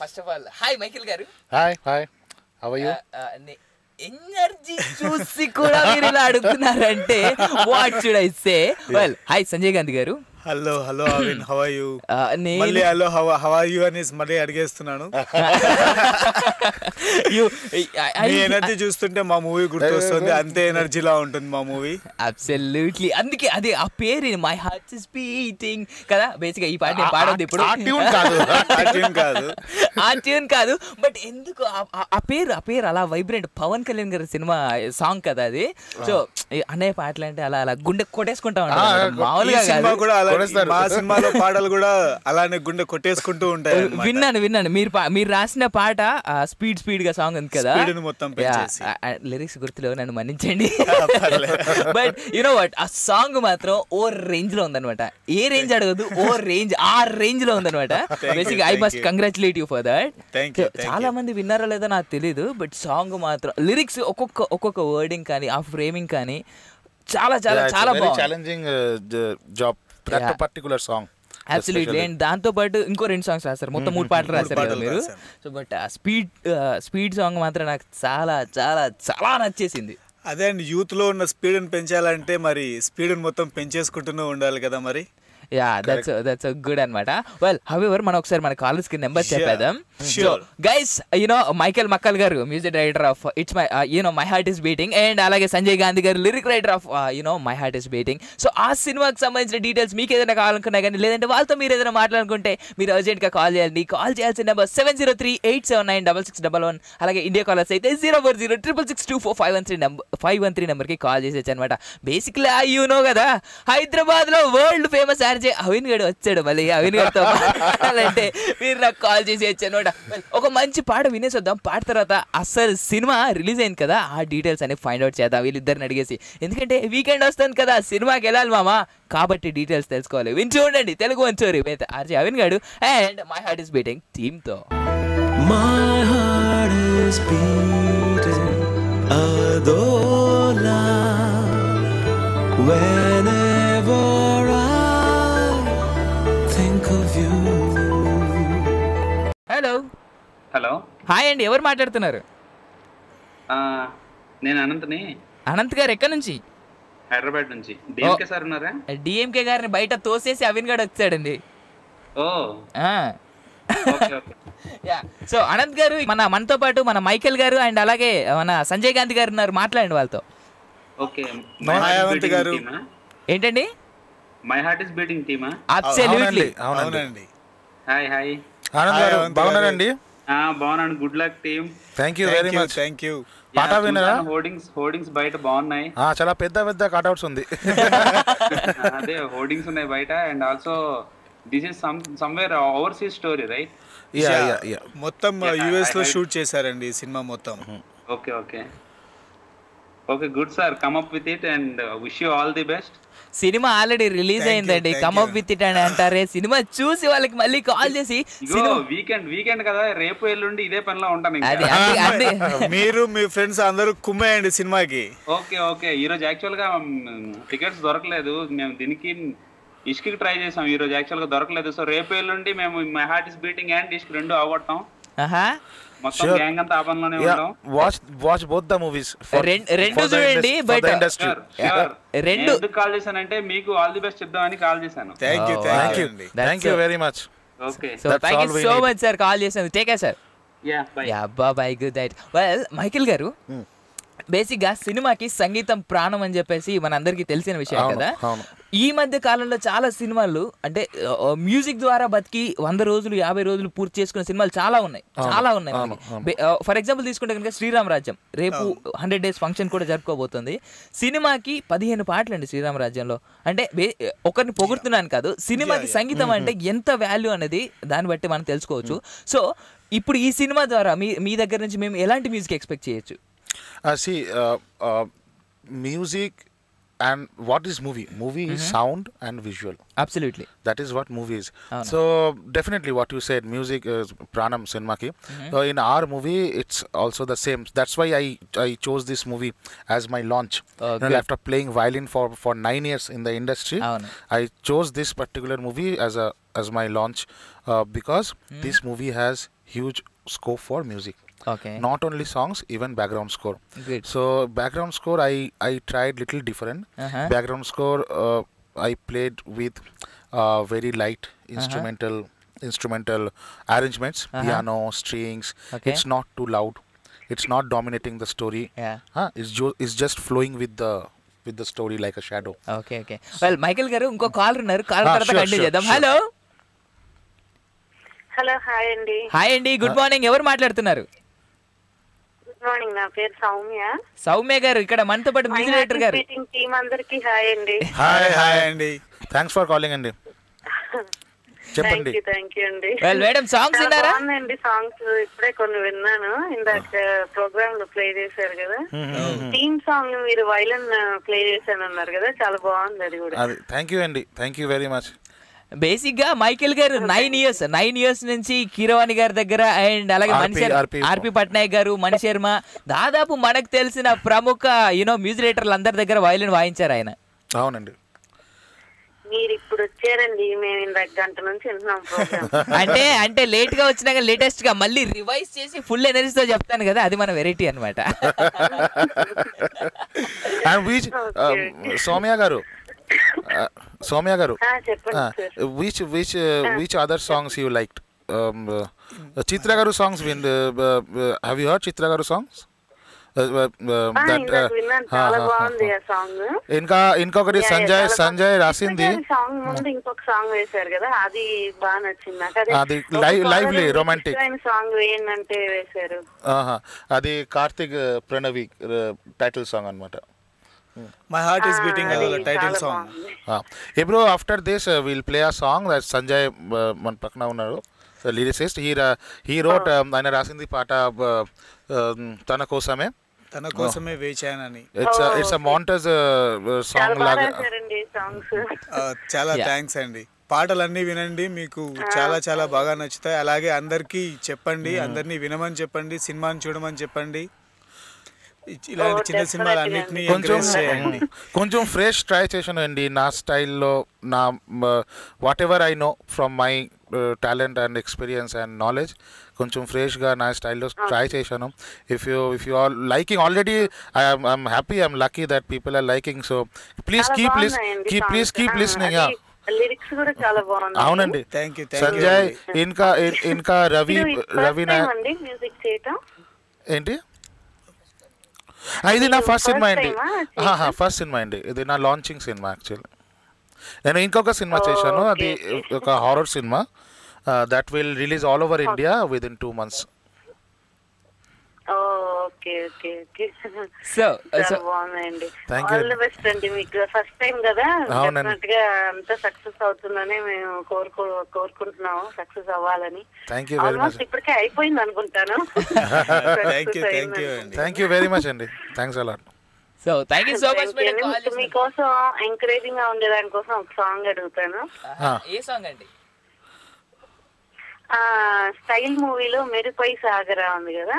First of all hi Michael garu. Hi how are you? Energy చూసి కూడా మీరు ఇలా అడుగుతున్నారంటే what should I say? Well hi Sanjay Gandhi garu. Hello Avin, how are you? మళ్ళీ హలో హౌ ఆర్ యు అని మళ్ళీ అడిగేస్తున్నాను. మీ ఎనర్జీ చూస్తుంటే మా మూవీ గుర్తొస్తుంది, అంతే ఎనర్జీలా ఉంటుంది మా మూవీ. అబ్సల్యూట్లీ, అందుకే అదే ఆ పేరు మై హార్ట్ ఇస్ బీటింగ్ కదా. బేసిక్ గా ఈ పాట నేను పాడొద్దు ఇప్పుడు, ఆ ట్యూన్ కాదు, బట్ ఎందుకు ఆ పేరు అలా వైబ్రెంట్. పవన్ కళ్యాణ్ గారి సినిమా సాంగ్ కదా అది. సో అనే పాటలు అంటే అలా గుండె కొట్టేసుకుంటా ఉంటాం మామూలుగా. మా సినిమాలో పాటలు కూడా అలానే గుండె కొట్టేసుకుంటూ ఉంటాయి. విన్నాను మీరు రాసిన పాట స్పీడ్ గా సాంగ్ ఉంది కదా, లిరిక్స్ గుర్తులేవు, నన్ను మన్నించండి. బట్ యు నో వాట్, ఆ సాంగ్ మాత్రం ఓ రేంజ్ లో ఉందన్నమాట. ఏ రేంజ్ అడగదు, ఓ రేంజ్, ఆ రేంజ్ లో ఉందన్నమాట. Basic I must congratulate you for that. చాలా మంది విన్నారా లేదా నాకు తెలీదు, బట్ సాంగ్ మాత్రం లిరిక్స్ ఒక్కొక్క వర్డింగ్ కానీ ఆ ఫ్రేమింగ్ కానీ చాలా చాలా చాలా బాగుంది. Challenging job that particular song. Absolutely. And దాంతో పాటు ఇంకో 2 సాంగ్స్ రాస్తారు, మొత్తం 3 పాటలు రాస్తారు కదా మీరు. సో బట్ ఆ స్పీడ్ సాంగ్ మాత్రం నాకు చాలా చాలా చాలా నచ్చేసింది. అదే అండి, యూత్లో ఉన్న స్పీడ్ని పెంచాలంటే మరి స్పీడ్ని మొత్తం పెంచేసుకుంటూనే ఉండాలి కదా మరి. యా దట్స్ గుడ్ అనమాట. వెల్ హౌఎవర్ మనం ఒకసారి మన కాలేజ్ కి నెంబర్ చెప్పేద్దాం. సో గైస్ మైకేల్ మక్కల్ గారు music director of it's my my heart is beating, and అలాగే సంజయ్ గాంధీ గారు lyric writer of my heart is beating. So ఆ సినిమాకి సంబంధించిన డీటెయిల్స్ మీకు ఏదైనా కావాలనుకున్నా కానీ, లేదంటే వాళ్ళతో మీరు ఏదైనా మాట్లాడుకుంటే మీరు అర్జెంట్గా కాల్ చేయాలి. కాల్ చేయాల్సిన నెంబర్ 703-879-6611. అలాగే ఇండియా కాలర్స్ అయితే 040-662-4513 నెంబర్కి కాల్ చేసేచ్చు అనమాట. బేసిక్లీ కదా, హైదరాబాద్ లో వరల్డ్ ఫేమస్ అవిన్ గడు వచ్చాడు. మళ్ళీ అవిన్ గడితో మాట్లాడాలంటే మీరు నాకు కాల్ చేసి వచ్చానమాట. ఒక మంచి పాట వినేసొద్దాం. పాట తర్వాత అసలు సినిమా రిలీజ్ అయింది కదా, ఆ డీటెయిల్స్ అనేవి ఫైండ్ అవుట్ చేద్దాం వీళ్ళిద్దరిని అడిగేసి. ఎందుకంటే వీకెండ్ వస్తుంది కదా, సినిమాకి వెళ్ళాలి మామా, కాబట్టి డీటెయిల్స్ తెలుసుకోవాలి. విని చూడండి తెలుగు వంచోరి విత్ ఆర్జే అవిన్ గడు and my heart is beating team తో. My heart is beating adola whenever hello hi అండి, ఎవరు మాట్లాడుతున్నారు? నేను అనంత్ని. అనంత్ గారు ఎక్కడి నుంచి? హైదరాబాద్ నుంచి. డిఎంకే సార్ ఉన్నారా? డిఎంకే గారిని బయట తోసేసి అవిన్ గడు వచ్చాడండి. ఓ సో అనంత్ గారు మనతో పాటు మన మైకేల్ గారు అండ్ అలాగే మన సంజయ్ గాంధీ గారు ఉన్నారు, మాట్లాడండి వాళ్ళతో. ఓకే గారు ఏంటండి? మై హార్ట్ ఇస్ బీటింగ్ టీమా? అబ్సల్యూట్లీ. అవునండి. హాయ్ హాయ్ ఆనంద్ గారు బాగున్నారండి? బాగున్నాను. Good luck team. Thank you very much. Thank you. పాట విన్నారా? హోర్డింగ్స్ బయట బాగున్నాయి. చాలా పెద్ద కట్అవుట్స్ ఉంది. అదే హోర్డింగ్స్ ఉన్నాయి బయట. And also this is somewhere overseas story right? మొత్తం యుఎస్ లో షూట్ చేశారండి ఈ సినిమా మొత్తం. Okay okay okay good sir, come up with it and wish you all the best. Cinema already release అయిందండి, కమ్ అప్ విత్ ఇట్ అని అంటారే. Cinema చూసి వాళ్ళకి మళ్ళీ కాల్ చేసి వీకెండ్ కదా, రేపు ఎల్లుండి ఇదే పనిలో ఉంటాను. మీరు మీ ఫ్రెండ్స్ అందరూ కుమ్మేయండి సినిమాకి. Okay okay. ఈ రోజు యాక్చువల్ గా టికెట్స్ దొరకలేదు, మేము దీనికి ఇష్కి ట్రై చేసాం. ఈ రోజు యాక్చువల్ గా దొరకలేదు. సో రేపు ఎల్లుండి మేము my heart is beating and Ishq 2 అవగొడతాం. మొత్తం గ్యాంగ్ అంతా ఆ పనిలోనే ఉంటాం. వాచ్ బోత్ ద మూవీస్ రెండు చూడండి బయట రెండు. ఎందుకు కాల్ చేశానంటే మీకు ఆల్ ది బెస్ట్ చెప్దామని కాల్ చేశాను. Thank you very much. Okay, so thank you so much sir call చేశాను. Take care sir. Bye, good night. Well Michael garu, బేసిక్గా సినిమాకి సంగీతం ప్రాణం అని చెప్పేసి మనందరికీ తెలిసిన విషయం కదా. ఈ మధ్య కాలంలో చాలా సినిమాలు అంటే మ్యూజిక్ ద్వారా బతికి 100 రోజులు 50 రోజులు పూర్తి చేసుకున్న సినిమాలు చాలా ఉన్నాయి. ఫర్ ఎగ్జాంపుల్ తీసుకుంటే కనుక శ్రీరామ్ రాజ్యం రేపు 100 days ఫంక్షన్ కూడా జరుపుకోబోతుంది. సినిమాకి 15 పాటలు అండి శ్రీరామ్ రాజ్యంలో. అంటే ఒకరిని పొగుడుతున్నాను కాదు, సినిమాకి సంగీతం అంటే ఎంత వాల్యూ అనేది దాన్ని బట్టి మనం తెలుసుకోవచ్చు. సో ఇప్పుడు ఈ సినిమా ద్వారా మీ దగ్గర నుంచి మేము ఎలాంటి మ్యూజిక్ ఎక్స్పెక్ట్ చేయొచ్చు? Music and what is movie? Movie is sound and visual. Absolutely. That is what movie is. So definitely what you said, music is pranam cinema-ki. So in our movie it's also the same. That's why I chose this movie as my launch. After playing violin for 9 years in the industry, I chose this particular movie as my launch because this movie has huge scope for music. Okay. Not only songs, even background score. Great. So background score I tried little different. Background score I played with very light instrumental arrangements, piano, strings. Okay. It's not too loud. It's not dominating the story. It's just flowing with the story like a shadow. Okay. Well, Michael garu inko caller unnaru. Caller tarvata continue cheddam. Hello. Hello, hi అండి. Hi అండి, good morning. ఎవరు మాట్లాడుతున్నారు? Good morning, నా పేరు సౌమ్య. సౌమ్య గారు, ఇక్కడ మనతో పాటు మ్యూజిక్ డైరెక్టర్ గారు. టీమ్ అందరికి హాయ్ అండి. హాయ్ అండి, థ్యాంక్స్ ఫర్ కాలింగ్ అండి. చెప్పండి. థ్యాంక్ యూ అండి. వెల్ మేడం, సాంగ్స్ విన్నారా? బాగుందండి సాంగ్స్, ఇప్పుడే కొన్ని విన్నాను. ఇందాక ప్రోగ్రామ్ లో ప్లే చేశారు కదా, టీమ్ సాంగ్ మీరు వైలన్ ప్లే చేశాను అన్నారు కదా, చాలా బాగుంది అది కూడా. థ్యాంక్ యూ అండి, thank you very much. Basic గా మైకేల్ గారు 9 ఇయర్స్ నుంచి కీరవాణి గారి దగ్గర అండ్ అలాగే ఆర్పి పట్నాయక్ గారు, మణి శర్మ, దాదాపు మనకు తెలిసిన ప్రముఖ మ్యూజిక్ డైరెక్టర్లు అందరి దగ్గర వైలిన్ వాయించారు ఆయన. అవునండి. మీరు ఇప్పుడు వచ్చారండి, మేము ఇందాక గంట నుంచి వింటున్నాం ప్రోగ్రామ్. అంటే లేట్ గా వచ్చినా కానీ లేటెస్ట్ గా మళ్ళీ రివైజ్ చేసి ఫుల్ ఎనర్జీతో చెప్తాను కదా, అది మన వెరైటీ అనమాట. సౌమ్య గారు, which other songs you liked? Chitra garu songs, have you heard Chitra garu songs? ఇంకొకటి సంజయ్ రాసింది ఇంకొక సాంగ్ వేశారు కదా, అది బాగా నచ్చింది నాకు. అది లైవ్లీ రొమాంటిక్ సాంగ్ ఏంటంటే వేశారు, అది కార్తిక్ ప్రణవి టైటిల్ సాంగ్ అన్నమాట. My heart is beating title song. Ebro, after this we'll play a song that Sanjay man pakna unnaru, the lyricist. He wrote ఆయన రాసింది పాట తన కోసమే వేచానని. It's a montage song లాగా. చాలా థ్యాంక్స్ అండి. పాటలన్నీ వినండి, మీకు చాలా చాలా బాగా నచ్చుతాయి. అలాగే అందరికీ చెప్పండి, అందరినీ వినమని చెప్పండి, సినిమాని చూడమని చెప్పండి. ఇలాంటి చిన్న సినిమాలు అన్నిటినీ కొంచెం ఫ్రెష్ ట్రై చేశానండి నా స్టైల్లో. నా whatever I know from my talent and experience and knowledge కొంచెం ఫ్రెష్గా నా స్టైల్లో ట్రై చేశాను. If you are liking already, I'm happy, I'm lucky that people are liking. So please keep listening. Lyrics కూడా చాలా బాగుంది. అవునండి, సంజయ్ ఇంకా రవి మ్యూజిక్ చేయటం ఏంటి, ఇది నా ఫస్ట్ సినిమా అండి. ఇది నా లాంచింగ్ సినిమా. యాక్చువల్లీ నేను ఇంకొక సినిమా చేశాను, అది ఒక horror cinema. That will release all over India with in 2 months. All the best అండి. మీకు ఫస్ట్ టైం కదా, డెఫినెట్ గా అంతా సక్సెస్ అవుతుందని మేము కోరుకుంటున్నాము, సక్సెస్ అవ్వాలని. ఆల్మోస్ట్ ఇప్పటికే అయిపోయింది అనుకుంటాను. థ్యాంక్ యూ వెరీ మచ్ అండి, thanks a lot. So thank you so much. మీకోసం ఎంకరేజింగ్ గా ఉండేదానికోసం ఒక సాంగ్ అడుగుతాను. ఏ సాంగ్ అండి? స్టైల్ మూవీలో మెరుపై సాగరా ఉంది కదా,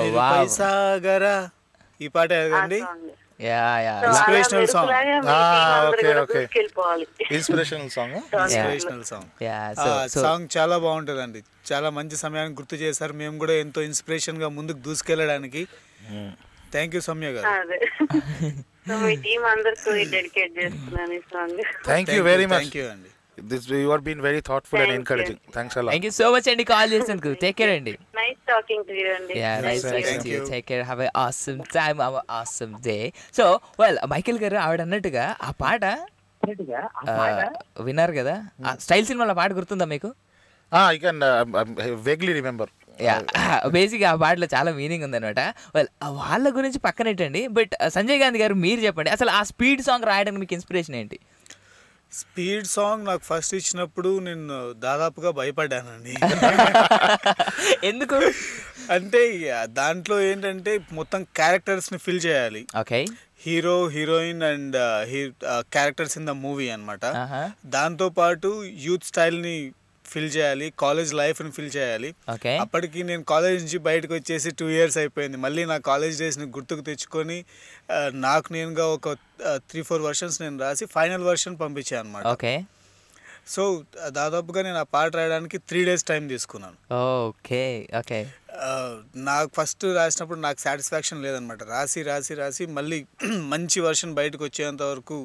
మెరుపై సాగరా, ఈ పాట ఏదండి? Inspirational song. Inspirational song. Inspirational song. Song చాలా బాగుంటుందండి. చాలా మంచి సమయాన్ని గుర్తు చేశారు. మేము కూడా ఎంతో ఇన్స్పిరేషన్ గా ముందుకు దూసుకెళ్ళడానికి. థ్యాంక్ యూ సౌమ్య గారు. మీ టీం అందరికీ డెడికేట్ చేస్తున్నాను ఈ song. Thank you very much. Thank you అండి. You have been very thoughtful and encouraging. Thanks a lot. Thank you so much and call చేసినందుకు. Take care అండి. Nice talking to you అండి. Yeah, nice talking to you. Take care. Have an awesome time. Have an awesome day. So, well, Michael గారు ఆవిడ అన్నట్టుగా ఆ పాట విన్నారు కదా, స్టైల్ సినిమాలో పాట గుర్తుందా మీకు? I can vaguely remember. Basic ఆ పాటలో చాలా మీనింగ్ ఉందన్నమాట. వెల్, వాళ్ళ గురించి పక్కనెట్టండి. బట్ సంజయ్ గాంధీ గారు మీరు చెప్పండి, అసలు ఆ స్పీడ్ సాంగ్ రాయడానికి మీకు ఇన్స్పిరేషన్ ఏంటి? స్పీడ్ సాంగ్ నాకు ఫస్ట్ ఇచ్చినప్పుడు నేను దాదాపుగా భయపడ్డానండి. ఎందుకు అంటే దాంట్లో ఏంటంటే మొత్తం క్యారెక్టర్స్ని ఫిల్ చేయాలి. Okay, hero, heroine and characters in the movie అనమాట. దాంతోపాటు యూత్ స్టైల్ని ఫిల్ చేయాలి, కాలేజ్ లైఫ్ని ఫిల్ చేయాలి. అప్పటికి నేను కాలేజ్ నుంచి బయటకు వచ్చేసి 2 years అయిపోయింది. మళ్ళీ నా కాలేజ్ డేస్ని గుర్తుకు తెచ్చుకొని నాకు నేనుగా ఒక 3-4 versions నేను రాసి ఫైనల్ వర్షన్ పంపించాను అనమాట. ఓకే, సో దాదాపుగా నేను ఆ పాట రాయడానికి 3 days టైం తీసుకున్నాను. Okay okay. నాకు ఫస్ట్ రాసినప్పుడు నాకు సాటిస్ఫాక్షన్ లేదనమాట. రాసి రాసి రాసి మళ్ళీ మంచి వర్షన్ బయటకు వచ్చేంత వరకు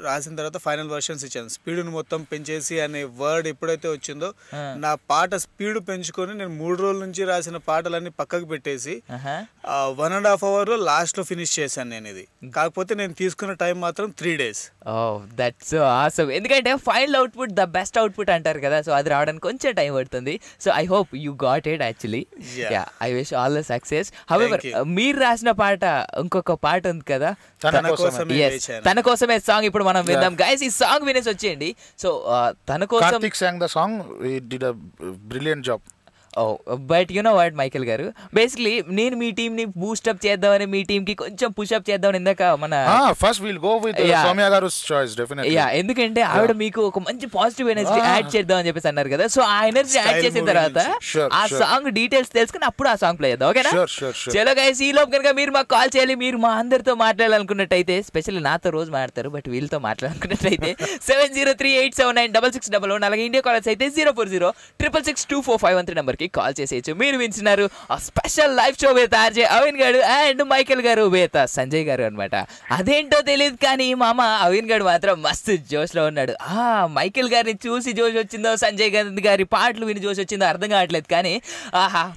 రాసిన తర్వాత ఫైనల్ వర్షన్స్ ఇచ్చాను. స్పీడ్ని మొత్తం పెంచేసి అనే వర్డ్ ఎప్పుడైతే వచ్చిందో నా పాట స్పీడ్ పెంచుకొని నేను 3 రోజుల నుంచి రాసిన పాటలన్నీ పక్కకు పెట్టేసి 1.5 hourలో లాస్ట్లో ఫినిష్ చేశాను నేను ఇది. కాకపోతే నేను తీసుకున్న టైం మాత్రం 3 days. That's so awesome. ఎందుకంటే final output the best output అంటారు కదా, సో అది రావడానికి కొంచెం టైం పడుతుంది. So I hope you got it actually. I wish all the success. However మీరు రాసిన పాట ఇంకొక పాట ఉంది కదా, తన కోసమే సాంగ్ ఇప్పుడు మనం విందాం గైస్. ఈ సాంగ్ వినేసి వచ్చేయండి. సో తన కోసం Karthik sang the song. He did a brilliant job. But you know what Michael గారు, బేసిక్లీ నేను మీ టీమ్ ని బూస్టప్ చేద్దామని, మీ టీమ్ కి కొంచెం పుషప్ చేద్దామని ఇందాక మన first will go with Soumya గారుస్ చాయిస్ డెఫినెట్లీ. ఎందుకంటే ఆవిడ మీకు ఒక మంచి పాజిటివ్ ఎనర్జీ యాడ్ చేద్దాం అని చెప్పేసి అన్నారు కదా, సో ఆ ఎనర్జీ యాడ్ చేసిన తర్వాత ఆ సాంగ్ డీటెయిల్స్ తెలుసుకుని అప్పుడు ఆ సాంగ్ ప్లే చేద్దాం. ఓకేనా? చలో గైస్, ఈ లోపు కనుక మీరు మాకు కాల్ చేయాలి, మీరు మా అందరితో మాట్లాడాలనుకున్నట్టయితే, స్పెషల్లీ నాతో రోజు మాట్లాడతారు బట్ వీళ్ళతో మాట్లాడాలనుకున్నట్టయితే 7038796611, అలాగే ఇండియా కాలర్స్ అయితే 04066624513 నెంబర్కి కాల్ చేసేయచ్చు. మీరు వింటున్నారు ఆ special live show with RJ Avin garu and Michael garu with Sanjay garu అనమాట. అదేంటో తెలియదు కానీ మామ అవిన్ గారు మాత్రం మస్తు జోష్లో ఉన్నాడు. మైకేల్ గారిని చూసి జోష్ వచ్చిందో, సంజయ్ గాంధీ గారి పాటలు విని జోష్ వచ్చిందో అర్థం కావట్లేదు కానీ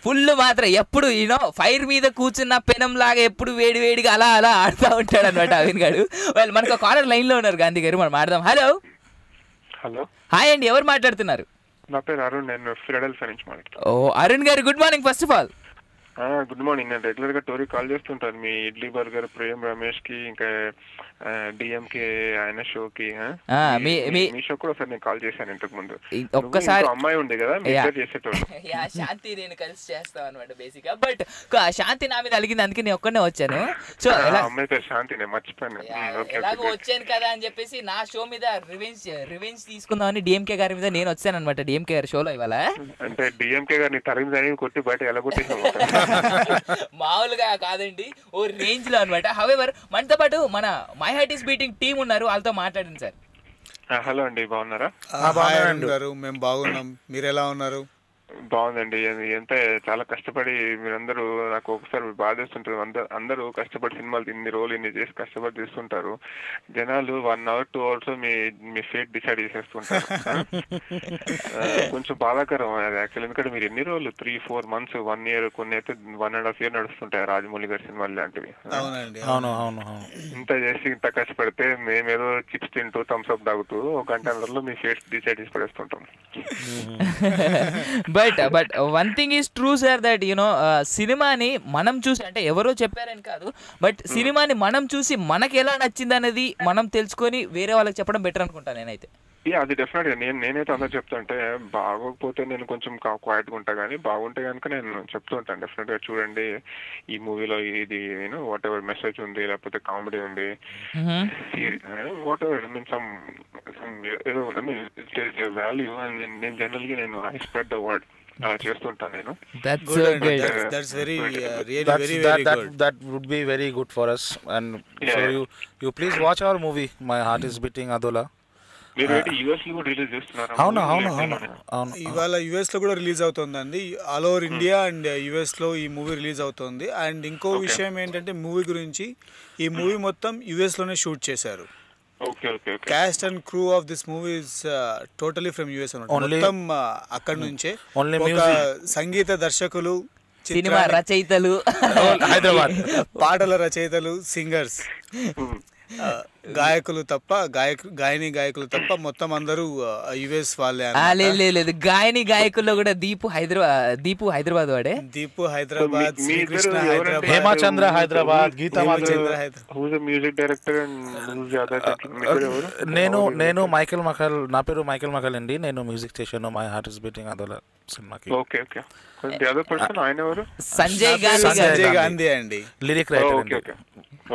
ఫుల్ మాత్రం ఎప్పుడు యూనో ఫైర్ మీద కూర్చున్న పెనం లాగా ఎప్పుడు వేడి వేడిగా అలా అలా ఆడుతూ ఉంటాడు అనమాట అవిన్ గారు. వాళ్ళు మనకు కాలర్ లైన్లో ఉన్నారు గాంధీ గారు, మనం ఆడదాం. హలో హాయ్ అండి, ఎవరు మాట్లాడుతున్నారు? నా పేరు అరుణ్, నేను ఫిలడెల్ఫియా నుంచి మాట్లాడుతున్నాను. అరుణ్ గారు good morning. First of all good morning. నేను రెగ్యులర్ గా టోరీ కాల్ చేస్తుంటాను, మీ ఇడ్లీ బర్గర్ ప్రేమ్ రమేష్ కి, ఇంకా డిఎంకే ఆయన షోకి. మీ షో కూడా ఒకసారి నేను కాల్ చేశాను ఇంతకు ముందు. ఒక్కసారి అమ్మాయి ఉంది కదా చేసేటోళ్ళు, శాంతి నేను కలిసి చేస్తాం అనమాట బేసిక్ గా. బట్ శాంతి నా మీద అలిగింది, అందుకే నేను ఒక్కనే వచ్చాను. సో అమ్మాయి పేరు శాంతి, నేను మర్చిపోయాను. ఎలాగో వచ్చాను కదా అని చెప్పేసి నా షో మీద రివెంజ్ తీసుకుందామని డిఎంకే గారి మీద నేను వచ్చాను అనమాట, డిఎంకే గారి షోలో ఇవాళ. అంటే డిఎంకే గారిని తరిమి కొట్టి బయట ఎలా కొట్టేసాం మామూలుగా కాదండి, ఓ రేంజ్ లో అనమాట. హౌవెవర్ మనతో పాటు మన my heart is beating team ఉన్నారు, వాళ్ళతో మాట్లాడండి సార్. హలో అండి, బాగున్నారా? మేము బాగున్నాం, మీరు ఎలా ఉన్నారు? బాగుందండి. ఎంత చాలా కష్టపడి మీరందరూ, నాకు ఒకసారి బాధేస్తుంటారు, అందరూ కష్టపడి సినిమాలు ఇన్ని రోజులు ఇన్ని చేసి కష్టపడి తీస్తుంటారు. జనాలు 1 hour 2 hours మీ ఫేట్ డిసైడ్ చేసేస్తుంటారు. కొంచెం బాధాకరం అది యాక్చువల్. ఎందుకంటే మీరు ఎన్ని రోజులు 3-4 months 1 year, కొన్ని అయితే 1.5 year నడుస్తుంటాయి రాజమౌళి గారి సినిమాలు లాంటివి. ఇంత చేసి ఇంత కష్టపడితే మేమేదో చిప్స్ తింటూ థమ్స్ అప్ తాగుతూ 1 గంటలో మీ ఫేట్ డిసైడ్ చేసి పడేస్తుంటాం. But one thing is true sir, that you know సినిమాని మనం చూసి, అంటే ఎవరో చెప్పారని కాదు, బట్ సినిమాని మనం చూసి మనకి ఎలా నచ్చింది అనేది మనం తెలుసుకొని వేరే వాళ్ళకి చెప్పడం బెటర్ అనుకుంటాను నేనైతే. అది డెఫినెట్గా నేనైతే అందరూ చెప్తా, అంటే బాగోకపోతే నేను కొంచెం క్వైట్గా ఉంటా, కానీ బాగుంటే కనుక నేను చెప్తూ ఉంటాను డెఫినెట్గా చూడండి ఈ మూవీలో ఇది వాట్ ఎవర్ మెసేజ్ ఉంది, లేకపోతే కామెడీ ఉంది, వాట్ ఎవర్ మీన్ సమ్ ఏదో వాల్యూ. నేను జనరల్గా నేను ఐ స్ప్రెడ్ ద వర్డ్. చేస్తుంటాను నేను. That's so good. That's very really That's, very that, very that, good. that would be very good for us. And so Yeah. you please watch our movie, My Heart is Beating Adola. మీరు ఏంటి US లో కూడా release చేస్తున్నారా? అవును. ఇవాళ US లో కూడా release అవుతుందండి. All over India and US లో ఈ మూవీ రిలీజ్ అవుతుంది. అండ్ ఇంకో విషయం ఏంటంటే మూవీ గురించి, ఈ మూవీ మొత్తం యుఎస్ లోనే షూట్ చేశారు. Caste and crew of this movie is totally from US అన్నమాట. మొత్తం అక్కడి నుంచే ఒక సంగీత దర్శకులు, సినిమా రచయితలు, హైదరాబాద్ పాటల రచయితలు, సింగర్స్, గాయకులు తప్ప గాయకులు తప్ప మొత్తం అందరూ యుఎస్ వాళ్ళే. లేదు గాయని గాయకుల్లో కూడా దీపు హైదరాబాద్ వాడే. దీపు హైదరాబాద్, శ్రీకృష్ణ హైదరాబాద్, హేమచంద్ర హైదరాబాద్, గీతా మ్యూజిక్ డైరెక్టర్ నేను మైకేల్ మకల్. నా పేరు మైకేల్ మకల్ అండి. నేను మ్యూజిక్ చేశాను మై హార్ట్ ఇస్ బీటింగ్ అదోలా సినిమాకి. Okay okay. The other person ఆయన ఎవరు? సంజయ్ గాంధీ అండి, లిరిక్ రైటర్. Okay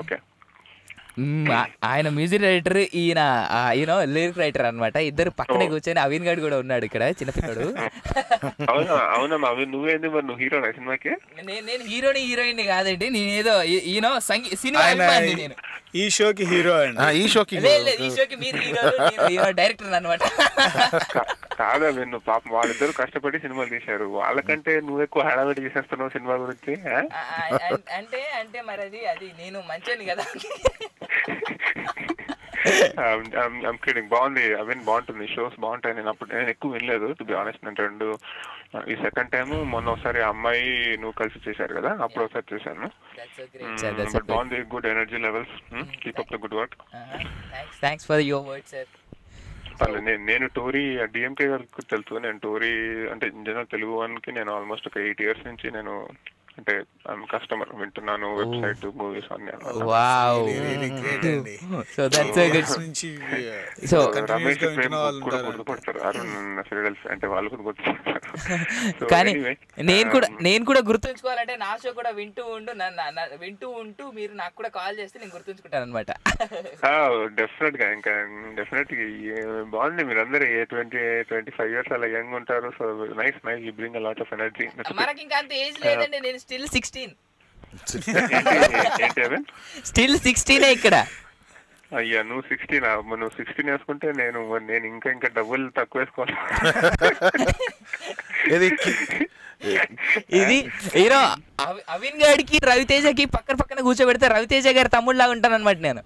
okay. ఆయన మ్యూజిక్ డైరెక్టర్, ఈయన యూనో లిరిక్ రైటర్ అన్నమాట. ఇద్దరు పక్కనే కూర్చొని అవిన్ గారు కూడా ఉన్నాడు ఇక్కడ, చిన్నపిల్లడు. అవునా అవి నువ్వేంది మరి, నువ్వు హీరోనా సినిమాకి? నేను హీరోయిన్ కాదండి, నేనేదో యూనో సినిమా అభిమాని. నేను ఈ షోకి హీరో అండి. ఈ షోకి మీరు హీరో, డైరెక్టర్ అన్నమాట. కాదా నువ్వు పాపం వాళ్ళిద్దరు కష్టపడి సినిమాలు తీశారు, వాళ్ళకంటే నువ్వు ఎక్కువ హడావిడి చేసేస్తున్నావు సినిమా గురించి. అంటే మరి అది నేను మంచిని కదా. I'm kidding. బాగుంది అవిన్, బాగుంటుంది, షోస్ బాగుంటాయి. నేను ఎక్కువ వినలేదు టు బి ఆనెస్ట్. నేను ఈ సెకండ్ టైం మొన్న ఒకసారి అమ్మాయి నువ్వు కలిసి చేశారు కదా, అప్పుడు ఒకసారి చూసాను. బాగుంది, good energy levels. Keep up the good work. Thanks for your words sir. నేను టోరీ డిఎంకే గారికి తెలుసు. నేను టోరీ అంటే జనరల్ తెలుగు వన్కి నేను ఆల్మోస్ట్ ఒక 8 years నుంచి నేను అంటే కస్టమర్, వింటున్నాను వెబ్సైట్, మూవీస్ అన్ని. గుర్తుపడతారు అరుణ్ ఫిడల్స్ అంటే వాళ్ళు కూడా గుర్తుపడతారు. కానీ నేను కూడా గుర్తుంచుకోవాలంటే నా షో కూడా వింటూ ఉంటూ మీరు నాకు కూడా కాల్ చేస్తే నేను గుర్తుంచుకుంటాను అనమాట. డెఫినెట్ గా, ఇంకా డెఫినెట్ బాగుంది. మీరు అందరూ 20-25 years అలా యంగ్ ఉంటారు. So nice you bring a lot of energy. మనకి ఇంకా అంత ఏజ్ లేదండి, నేను స్టిల్ 16. స్టిల్ 16 ఇక్కడ. అయ్యా నువ్వు 16? నువ్వు 16 వేసుకుంటే నేను ఇంకా డబ్బులు తక్కువ వేసుకోవాలి. ఇది హీరో అవిన్ గారికి రవితేజకి పక్కన కూర్చోబెడితే రవితేజ గారి తమ్ముళ్ళలాగా ఉంటాను అనమాట నేను.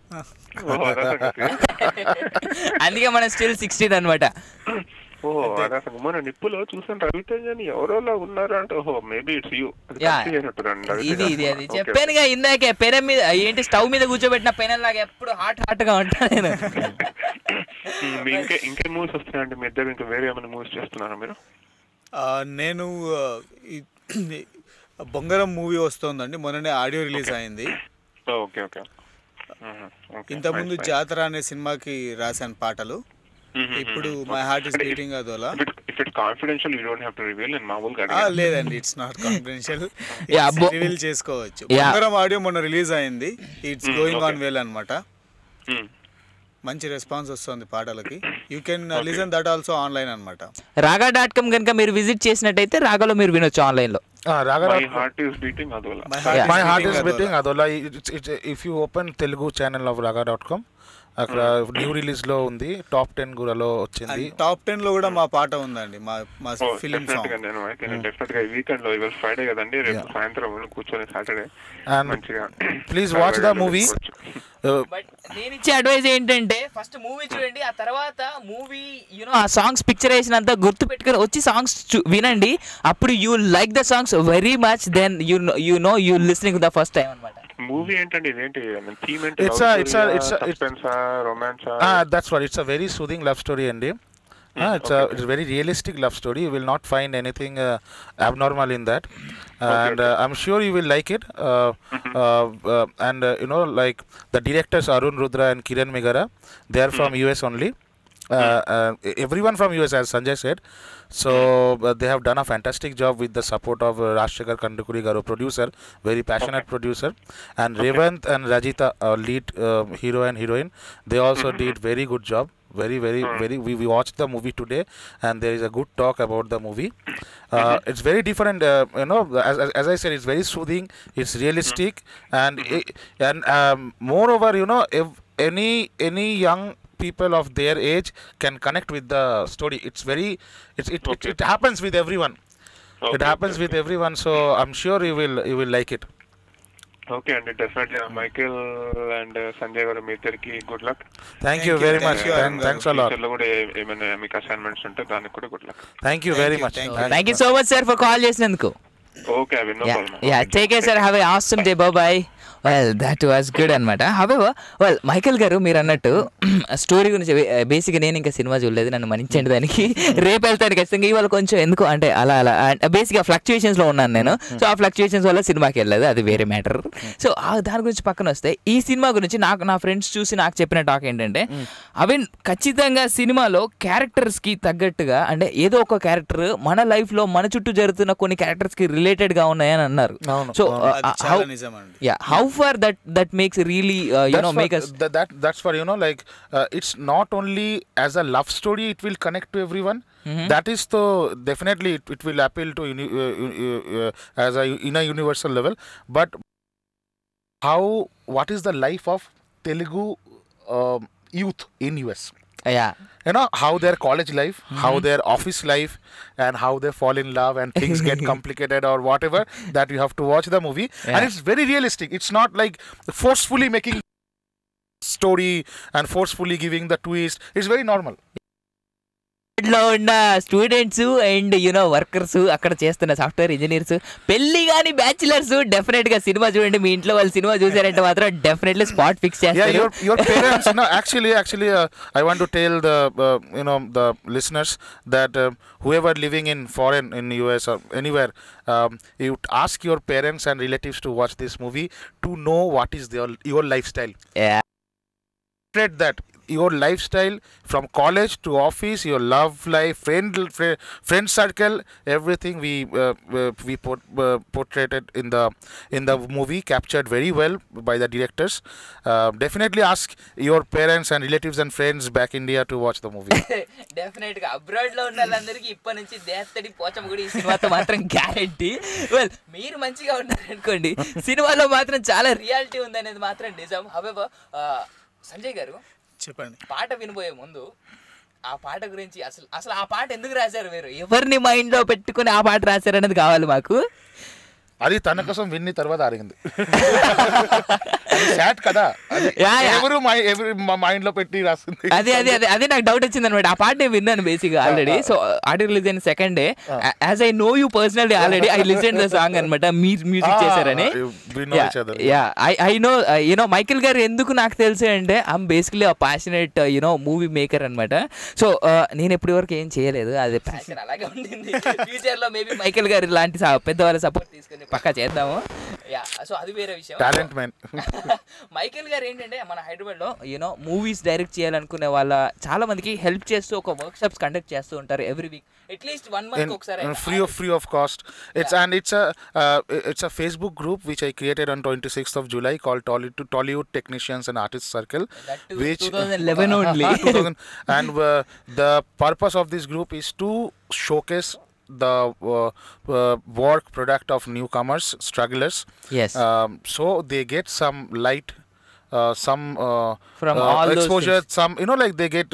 అందుకే మనం స్టిల్ 16 అనమాట. మన నిప్పులో చూసాను రవితేజని ఎవరోలా ఉన్నారు అంటే, ఓహో మేబీ ఇట్స్ యూ. ఇది చెప్పానుగా ఇందాకే, పెనం మీద ఏంటి స్టవ్ మీద కూర్చోబెట్టిన పెనం లాగా ఎప్పుడు హాట్ గా ఉంటాను నేను. ఇంకే మూవీస్ వస్తున్నాయండి మీ ఇద్దరు? ఇంకా వేరే ఏమైనా మూవీస్ చేస్తున్నారా మీరు? నేను బొంగరం మూవీ వస్తుందండి, మొన్ననే ఆడియో రిలీజ్ అయింది. Okay okay. ఇంతకుముందు జాతర అనే సినిమాకి రాశాను పాటలు. ఇప్పుడు మై హార్ట్ ఇస్ బీటింగ్ అదోలా. If it's confidential, you don't have to reveal. And మామూలుగా లేదండి, ఇట్స్ నాట్ కాన్ఫిడెన్షియల్, రివీల్ చేసుకోవచ్చు. బొంగరం ఆడియో మొన్న రిలీజ్ అయింది. ఇట్స్ గోయింగ్ ఆన్ వెల్ అన్నమాట. మంచి రెస్పాన్స్ వస్తుంది పాటలకి. You can listen that also online అన్నమాట. raga.com కనుక మీరు విజిట్ చేసినట్టయితే రాగాలో మీరు వినొచ్చు ఆన్లైన్ లో. My heart is beating Adola. My heart is beating Adola. If you open Telugu channel of raga.com, అక్కడ న్యూ రిలీజ్ లో ఉంది. టాప్ 10 గురలో వచ్చింది. టాప్ 10 లో కూడా మా పాట ఉందండి, మా ఫిలిం సాంగ్. నేను అయితే డెఫినెట్ గా ఈ వీకెండ్ లో, ఇవాళ ఫ్రైడే కదండి, రేపు సాయంత్రం కూర్చొని సాటర్డే మంచిగా ప్లీజ్ వాచ్ ద మూవీ. నేను ఇచ్చే అడ్వైజ్ ఏంటంటే ఫస్ట్ మూవీ చూడండి, ఆ తర్వాత మూవీ యూనో ఆ సాంగ్స్ పిక్చరైజేషన్ అంతా గుర్తు పెట్టుకొని వచ్చి సాంగ్స్ వినండి. అప్పుడు you like the songs very much. Then you know you listening the first time అన్నమాట. మూవీ ఏంటండి ఇదేంటి? థీమ్ ఏంటి? It's romance. That's what. It's a very soothing love story అండి. It's a very realistic love story. You will not find anything abnormal in that, and I'm sure you will like it. And you know, like the directors Arun Rudra and Kiran Megara, they are from US only, everyone from US, as Sanjay said. So they have done a fantastic job with the support of Rajshekhar Kandukuri garu, producer, very passionate producer, and Revant and Rajita, lead hero and heroine. They also did very good job. Very. We watched the movie today, and there is a good talk about the movie. It's very different. As I said, it's very soothing. It's realistic, and moreover, if any young people of their age can connect with the story. It happens with everyone. It happens with everyone. So I'm sure you will like it. Okay అండి, definitely. Michael and Sanjay గారు మీ ఇద్దరికి good luck. Thank you very much. Thanks a lot. ఫ్యూచర్లో కూడా ఏమైనా మీకు assignments ఉంటే దానికి కూడా good luck. Thank you very much. Thank you so much sir for call చేసినందుకు. ఓకే అవి no problem. Yeah take care sir, have a awesome day, bye. Well that was good అనమాట. హవెవర్ వెల్ మైకేల్ గారు మీరు అన్నట్టు story గురించి బేసిక్గా నేను ఇంకా సినిమా చూడలేదు, నన్ను మన్నించండి దానికి. రేపు వెళ్తాను ఖచ్చితంగా. ఇవాళ కొంచెం ఎందుకు అంటే అలా బేసిక్గా ఫ్లక్చుయేషన్స్లో ఉన్నాను నేను. సో ఆ ఫ్లక్చుయేషన్స్ వల్ల సినిమాకి వెళ్ళలేదు, అది వేరే మ్యాటర్. సో దాని గురించి పక్కన వస్తే ఈ సినిమా గురించి నా ఫ్రెండ్స్ చూసి నాకు చెప్పిన టాక్ ఏంటంటే అవి ఖచ్చితంగా సినిమాలో క్యారెక్టర్స్కి తగ్గట్టుగా అంటే ఏదో ఒక క్యారెక్టర్ మన లైఫ్లో మన చుట్టూ జరుగుతున్న కొన్ని క్యారెక్టర్స్కి రిలేటెడ్గా ఉన్నాయని అన్నారు. So how far that makes really make us that's for like it's not only as a love story it will connect to everyone. That is so definitely it will appeal to as in a universal level, but what is the life of Telugu youth in US? How their college life, how their office life, and how they fall in love and things get complicated or whatever, that you have to watch the movie. And it's very realistic. It's not like forcefully making story and forcefully giving the twist. It's very normal. లో ఉన్న students and workers, అక్కడ చేస్తున్న software engineers, పెళ్లి కానీ bachelors definite గా cinema చూడండి. మీ ఇంట్లో వాళ్ళు సినిమా చూసారంటే మాత్రం డెఫినెట్లీ స్పాట్ ఫిక్స్ చేస్తారు. Your parents, actually I want to tell the the listeners that whoever living in foreign, in US or anywhere, you ask your parents and relatives to watch this movie to know what is your lifestyle. That your lifestyle from college to office, your love life, friend circle, everything we portrayed in the movie, captured very well by the directors. Definitely ask your parents and relatives and friends back India to watch the movie. Definite గా abroad లో ఉన్న వాళ్ళందరికీ ఇప్పటి నుంచి దేత్తడి పోచమ్మ కూడా ఈ సినిమాతో మాత్రం గ్యారెంటీ. వెల్ మీరు మంచిగా ఉన్నారనుకోండి, సినిమాలో మాత్రం చాలా రియాలిటీ ఉందనేది మాత్రం నిజం. హవెవర్ సంజయ్ గారు చెప్పండి, పాట వినబోయే ముందు ఆ పాట గురించి అసలు ఆ పాట ఎందుకు రాశారు, మీరు ఎవరిని మైండ్ లో పెట్టుకుని ఆ పాట రాశారు అనేది కావాలి మాకు. అది తన కోసం విన్ని తర్వాత అడిగింది. సాట్ కదా, ఎవరు మైండ్ లో పెట్టి రాస్తుంది. అదే నాకు డౌట్ వచ్చింది అనమాట. ఆ పాట నేను విన్నాను బేసిక్ గా ఆల్రెడీ. సో ఆడియో రిలీజ్ అయిన second day, as I know you personally already, I listen the song అనమాట. మ్యూజిక్ చేశారని. ఐ నో మైకేల్ గారు ఎందుకు నాకు తెలుసు అంటే I'm basically passionate movie maker అనమాట. సో నేను ఎప్పటి వరకు ఏం చేయలేదు, అదే ప్యాషన్ అలాగే ఉండింది. ఫ్యూచర్ లో మేబీ మైకేల్ గారు ఇలాంటి పెద్దవాళ్ళ సపోర్ట్ తీసుకుని పక్కా చేద్దాము. సో అది వేరే విషయం. Talent man. మైకేల్ గారు ఏంటంటే మన హైదరాబాద్ లో మూవీస్ డైరెక్ట్ చేయాలనుకునే వాళ్ళ చాలా మందికి హెల్ప్ చేస్తూ ఒక వర్క్ షాప్స్ కండక్ట్ చేస్తూ ఉంటారు ఎవ్రీ వీక్, అట్లీస్ట్ 1 month ఒకసారి. Free of cost. It's a Facebook group which I created on 26th of July called Tollywood Technicians and Artists Circle, which 2011 only. And the purpose of this group is to showcase the work product of newcomers, strugglers. Yes. So they get some light, some from all exposure, those some like they get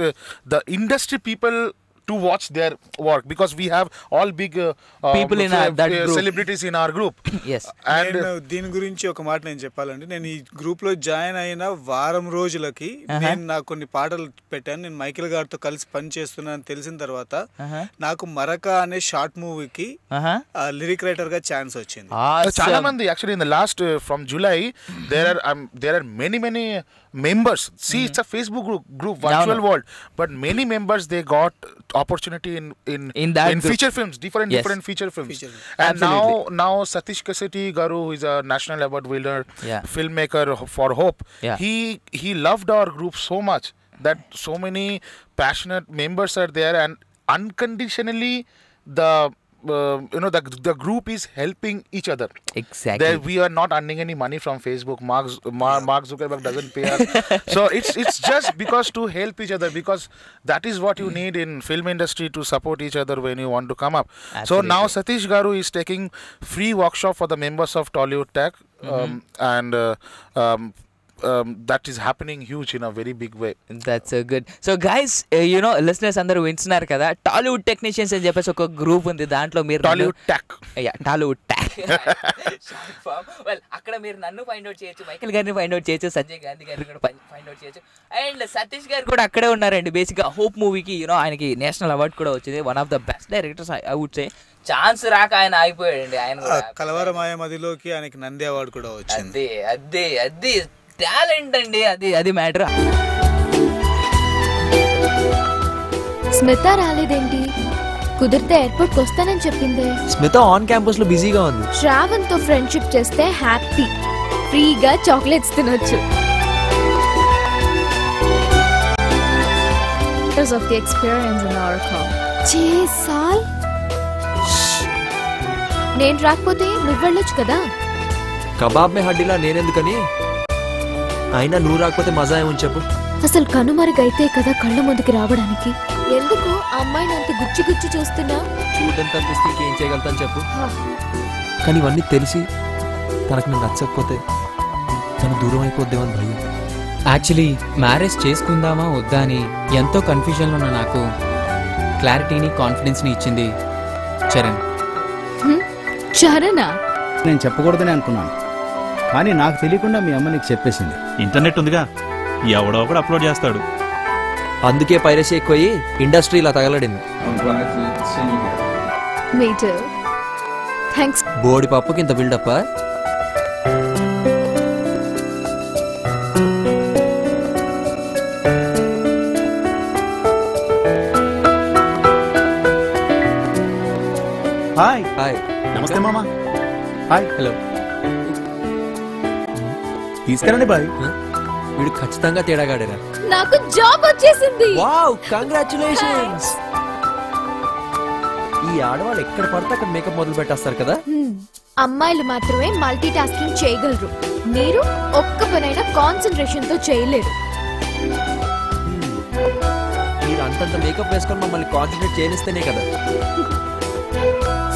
the industry people to watch their work, because we have all big people in that group, celebrities in our group. Yes. And దీని గురించి ఒక మాట నేను చెప్పాలండి. నేను ఈ group లో join అయిన వారం రోజులకి నేను నాకు కొన్ని పాటలు పెట్టాను. నేను మైకేల్ గారితో కలిసి పని చేస్తున్నాను తెలిసిన తర్వాత నాకు మరక అనే షార్ట్ మూవీకి లిరిక్ రైటర్ గా ఛాన్స్ వచ్చింది. చాలా మంది actually in the last from July there are many members. See, it's a Facebook group virtual world, but many members they got opportunity in feature films, different feature films. And now Satish Kaseti Garu, who is a national award winner, filmmaker for Hope, he loved our group so much that so many passionate members are there, and unconditionally the group is helping each other. Exactly. We are not earning any money from Facebook. Mark Zuckerberg doesn't pay us. So it's just because to help each other, because that is what you need in film industry, to support each other when you want to come up. Absolutely. So now Satish Garu is taking free workshop for the members of Tollywood Tech, and that is happening huge in a very big way. That's so good. So guys, listeners అందరూ వింటున్నారు కదా, Tollywood technicians అని చెప్పేసి ఒక group ఉంది. దాంట్లో మీరు Tollywood tech well అక్కడ మీరు నన్ను ఫైండ్ అవుట్ చేయొచ్చు, మైకేల్ గారిని ఫైండ్ అవుట్ చేయొచ్చు, సంజయ్ గాంధీ గారిని కూడా ఫైండ్ అవుట్ చేయొచ్చు. అండ్ సతీష్ గారు కూడా అక్కడే ఉన్నారండి. బేసిక్గా హోప్ మూవీకి ఆయనకి నేషనల్ అవార్డు కూడా వచ్చింది. One of the best directors I would say. Chance రాక ఆయన ఆగిపోయాడండి. ఆయన కలవరమాయ మదిలోకి ఆయనకి నంది అవార్డు కూడా వచ్చింది. అది టాలెంట్ అండి, అది మ్యాటర్. స్మిత రాలేదేంటి? కుదిరితే ఎయిర్పోర్ట్కి వస్తానని చెప్పిందే. స్మిత ఆన్ క్యాంపస్ లో బిజీగా ఉంది. శ్రావణ్ తో ఫ్రెండ్షిప్ చేస్తే హ్యాపీ, ఫ్రీగా చాక్లెట్స్ తినొచ్చు. of the experience in Oracle. చేసాల్ నేను రాకపోతే నువ్వు వెళ్ళొచ్చు కదా. కబాబ్ మే హడ్డీలా నేనెందుకని, అయినా నువ్వు రాకపోతే మజా ఏమని చెప్పు. అసలు కనుమరుగైతే కదా కళ్ళ ముందుకి రావడానికి. ఎందుకు అమ్మాయిని అంత గుచ్చి గుచ్చి చూస్తున్నా? చూడని తప్పిస్తే ఏం చేయగలుగుతాను చెప్పు. కానీ ఇవన్నీ తెలిసి తనకు నేను నచ్చకపోతే తను దూరం అయిపోద్దేమని భయం. యాక్చువల్లీ మ్యారేజ్ చేసుకుందామా వద్దా అని ఎంతో కన్ఫ్యూజన్లో ఉన్న నాకు క్లారిటీని కాన్ఫిడెన్స్ని ఇచ్చింది చరణ్. చరణా? నేను చెప్పకూడదని అనుకున్నాను, కానీ నాకు తెలియకుండా మీ అమ్మ నీకు చెప్పేసింది. ఇంటర్నెట్ ఉందిగా, ఎవడో ఒకడు అప్లోడ్ చేస్తాడు. అందుకే పైరసీ ఎక్కువయ్యి ఇండస్ట్రీ ఇలా తగలడింది. బోడి పప్పుకి ఇంత బిల్డప్పా? Hi hi. నమస్తే మామ. హాయ్. హలో. తీసుకురండి బాయ్. వీడు ఖచ్చితంగా తేడాగాడేరా. నాకు జాబ్ వచ్చేసింది. Wow, congratulations. ఈ ఆడవాళ్ళు ఎక్కడ పడితే అక్కడ మేకప్ మొదలు పెట్టేస్తారు కదా. అమ్మాయిలు మాత్రమే మల్టీ టాస్కింగ్ చేయగలరు. మీరు ఒక్క పనైనా కాన్సంట్రేషన్ తో చేయలేరు. మీరు అంతంత మేకప్ వేసుకొని మమ్మల్ని కాన్సంట్రేట్ చేయనిస్తేనే కదా.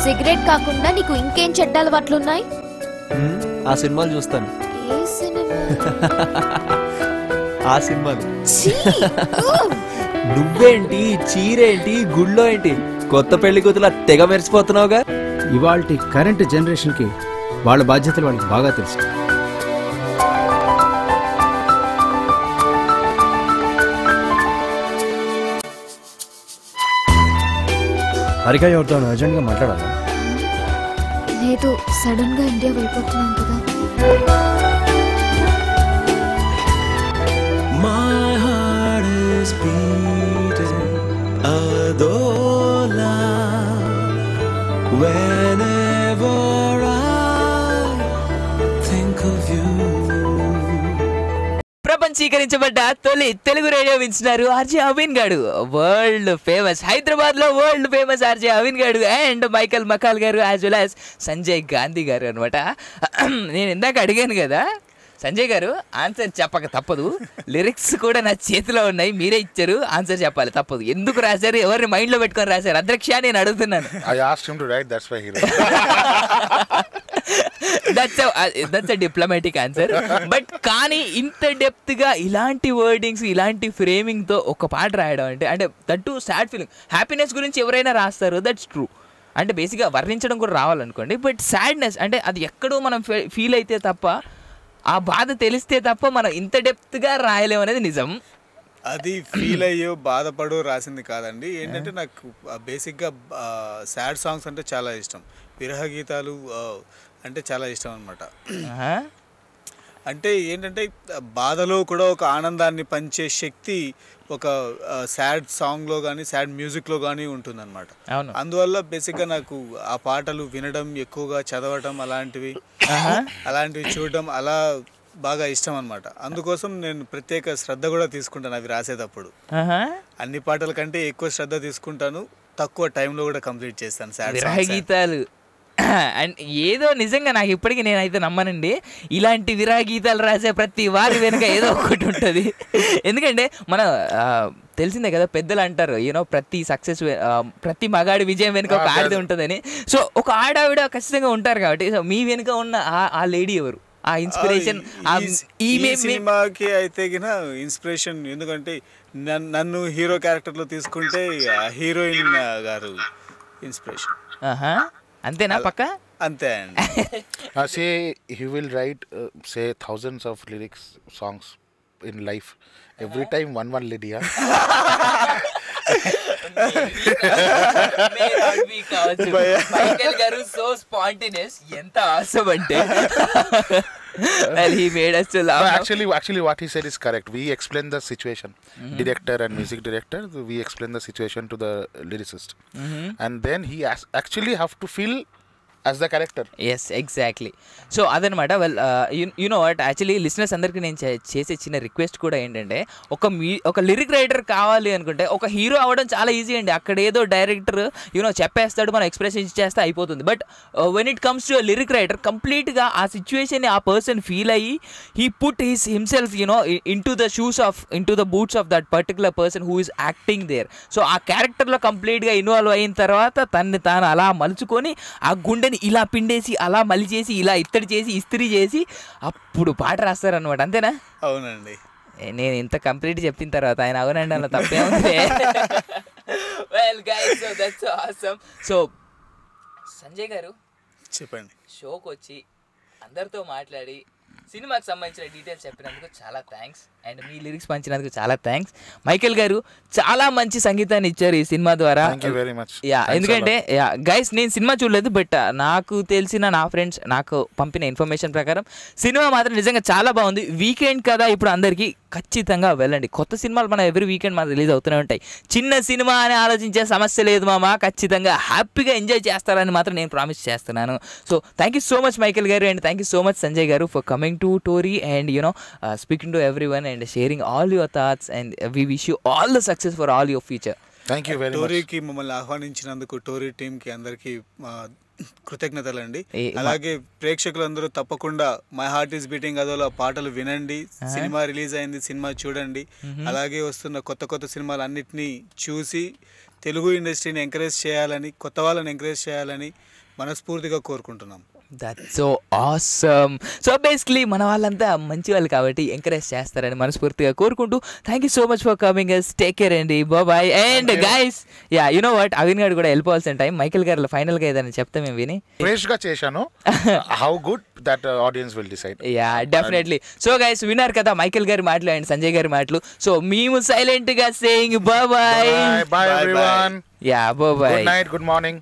సిగరెట్ కాకుండా నీకు ఇంకేం చెడ్డ అలవాట్లున్నాయి? ఆ సినిమాలు చూస్తాను. ఏ సినిమా? ఆ సినిమాలు. నువ్వేంటి, చీరేంటి, గుళ్ళో ఏంటి, కొత్త పెళ్లి కూతులా తెగ మెరిసిపోతున్నావుగా. ఇవాల్టి కరెంట్ జనరేషన్ కి వాళ్ళ బాధ్యతలు వాళ్ళకి బాగా తెలుసు. హరిక ఎవరితో అర్జెంట్గా మాట్లాడాలి. లేదు, సడన్ గా ఇండియా వెళ్ళిపోతున్నాం కదా. My heart is beating adola whenever I think of you. ప్రపంచీకరించబడ్డ తొలి తెలుగు రేడియో వింటున్నారు ఆర్జే అవిన్ గారు. వరల్డ్ ఫేమస్, హైదరాబాద్ లో world famous RJ Avin garu and Michael మకాల్ గారు as well as Sanjay Gandhi గారు అనమాట. నేను ఇందాక అడిగాను కదా సంజయ్ గారు, ఆన్సర్ చెప్పక తప్పదు. లిరిక్స్ కూడా నా చేతిలో ఉన్నాయి, మీరే ఇచ్చారు, ఆన్సర్ చెప్పాలి తప్పదు. ఎందుకు రాశారు, ఎవరిని మైండ్ లో పెట్టుకొని రాశారు అధ్యక్ష నేను అడుగుతున్నాను. That's a diplomatic answer. But కానీ ఇంత డెప్త్ గా ఇలాంటి వర్డింగ్స్, ఇలాంటి ఫ్రేమింగ్ తో ఒక పాట రాయడం అంటే that to sad feeling. Happiness గురించి ఎవరైనా రాస్తారు, దట్స్ ట్రూ. అంటే బేసిక్గా వర్ణించడం కూడా రావాలనుకోండి. బట్ సాడ్నెస్ అంటే అది ఎక్కడో మనం ఫీల్ అయితే తప్ప, ఆ బాధ తెలిస్తే తప్ప మనం ఇంత డెప్త్గా రాయలేము అనేది నిజం. అది ఫీల్ అయ్యో బాధపడు రాసింది కాదండి. ఏంటంటే నాకు బేసిక్గా సాడ్ సాంగ్స్ అంటే చాలా ఇష్టం, విరహ గీతాలు అంటే చాలా ఇష్టం అనమాట. అంటే ఏంటంటే బాధలో కూడా ఒక ఆనందాన్ని పంచే శక్తి ఒక సాడ్ సాంగ్లో కానీ సాడ్ మ్యూజిక్లో కానీ ఉంటుందన్నమాట. అందువల్ల బేసిక్గా నాకు ఆ పాటలు వినడం, ఎక్కువగా చదవటం, అలాంటివి చూడడం, అలా బాగా ఇష్టం అనమాట. అందుకోసం నేను ప్రత్యేక శ్రద్ధ కూడా తీసుకుంటాను అవి రాసేటప్పుడు. అన్ని పాటల కంటే ఎక్కువ శ్రద్ధ తీసుకుంటాను, తక్కువ టైంలో కూడా కంప్లీట్ చేస్తాను. విరహ గీతాలు అండ్ ఏదో నిజంగా నాకు ఇప్పటికీ నేనైతే నమ్మనండి, ఇలాంటి విరహ గీతాలు రాసే ప్రతి వారి వెనుక ఏదో ఒకటి ఉంటుంది. ఎందుకంటే మన తెలిసిందే కదా, పెద్దలు అంటారు యూనో ప్రతి సక్సెస్ ప్రతి మగాడి విజయం వెనుక ఒక ఆడది ఉంటుందని. సో ఒక ఆడావిడ ఖచ్చితంగా ఉంటారు కాబట్టి, సో మీ వెనుక ఉన్న ఆ లేడీ ఎవరు, ఆ ఇన్స్పిరేషన్? ఈ సినిమాకి అయితే ఇన్స్పిరేషన్, ఎందుకంటే నన్ను హీరో క్యారెక్టర్లో తీసుకుంటే హీరోయిన్ గారు ఇన్స్పిరేషన్. అంతేనా? పక్క అంతే అండి. Say he will write say thousands of lyrics songs in life. Every time one lady. Michael గారు సో స్పాంటేనియస్, ఎంత awesome అంటే well he made us to laugh. Actually what he said is correct. We explain the situation, director and music director, we explain the situation to the lyricist, and then he actually have to feel as the character. Yes, exactly. So అదనమాట. Well you know what, actually listeners అందరికీ నేను చేసే చిన్న request కూడా ఏంటంటే, ఒక lyric writer కావాలి అనుకుంటే ఒక హీరో అవ్వడం చాలా ఈజీ అండి. అక్కడ ఏదో డైరెక్టర్ యూనో చెప్పేస్తాడు, మనం ఎక్స్ప్రెషన్ ఇచ్చేస్తే అయిపోతుంది. But when it comes to lyric writer, కంప్లీట్గా ఆ సిచ్యువేషన్ని ఆ పర్సన్ ఫీల్ అయ్యి he put himself you know in to the boots of that particular person who is acting there. So ఆ క్యారెక్టర్లో కంప్లీట్గా ఇన్వాల్వ్ అయిన తర్వాత తన్ని తాను అలా మలుచుకొని ఆ గుండెని ఇలా పిండేసి అలా మలిచేసి ఇలా ఇత్తడి చేసి ఇస్త్రీ చేసి అప్పుడు పాట రాస్తారనమాట. అంతేనా? అవునండి. నేను ఇంత కంప్లీట్ చెప్పిన తర్వాత ఆయన అవునండి అన్న తప్పే ఉంది. Well guys, so that's awesome. So Sanjay గారు చెప్పండి. షోకి వచ్చి అందరితో మాట్లాడి సినిమాకి సంబంధించిన డీటెయిల్స్ చెప్పినందుకు చాలా థ్యాంక్స్, అండ్ మీ లిరిక్స్ పంచినందుకు చాలా థ్యాంక్స్. మైకేల్ గారు చాలా మంచి సంగీతాన్ని ఇచ్చారు ఈ సినిమా ద్వారా. యా, ఎందుకంటే గైస్ నేను సినిమా చూడలేదు, బట్ నాకు తెలిసిన నా ఫ్రెండ్స్ నాకు పంపిన ఇన్ఫర్మేషన్ ప్రకారం సినిమా మాత్రం నిజంగా చాలా బాగుంది. వీకెండ్ కదా ఇప్పుడు అందరికీ, ఖచ్చితంగా వెళ్ళండి. కొత్త సినిమాలు మన ఎవ్రీ వీకెండ్ మన రిలీజ్ అవుతూనే ఉంటాయి. చిన్న సినిమా అని ఆలోచించే సమస్య లేదు మామ, ఖచ్చితంగా హ్యాపీగా ఎంజాయ్ చేస్తారని మాత్రం నేను ప్రామిస్ చేస్తున్నాను. So thank you so much Michael garu, and thank you so much Sanjay garu for coming to Tori and speaking to everyone and sharing all your thoughts, and we wish you all the success for all your future. Thank you very much. టోరీకి మమ్మల్ని ఆహ్వానించినందుకు Tori టీంకి అందరికీ కృతజ్ఞతలండి. అలాగే ప్రేక్షకులందరూ తప్పకుండా my heart is beating అదోలో పాటలు వినండి. Cinema release అయింది, cinema చూడండి. అలాగే వస్తున్న కొత్త సినిమాలు అన్నిటినీ చూసి తెలుగు ఇండస్ట్రీని ఎంకరేజ్ చేయాలని, కొత్త వాళ్ళని ఎంకరేజ్ చేయాలని మనస్ఫూర్తిగా కోరుకుంటున్నాం. That's so awesome. So basically మన వాళ్ళంతా మంచి వాళ్ళు కాబట్టి ఎంకరేజ్ చేస్తారని మనస్ఫూర్తిగా కోరుకుంటూ thank you so much for coming us. Take care అండి, bye. And guys, ya you know what, Avin garu కూడా వెళ్ళిపోవాల్సిన టైం. మైకేల్ గారు ఫైనల్ గా ఏదైనా చెప్తే మేము విని ఫ్రెష్ గా చేశాను. How good that audience will decide. Ya definitely. So guys, విన్నారు కదా మైకేల్ గారి మాటలు అండ్ సంజయ్ గారి మాటలు. సో మేము సైలెంట్ గా saying bye bye everyone. Yeah bye. Good night, good morning.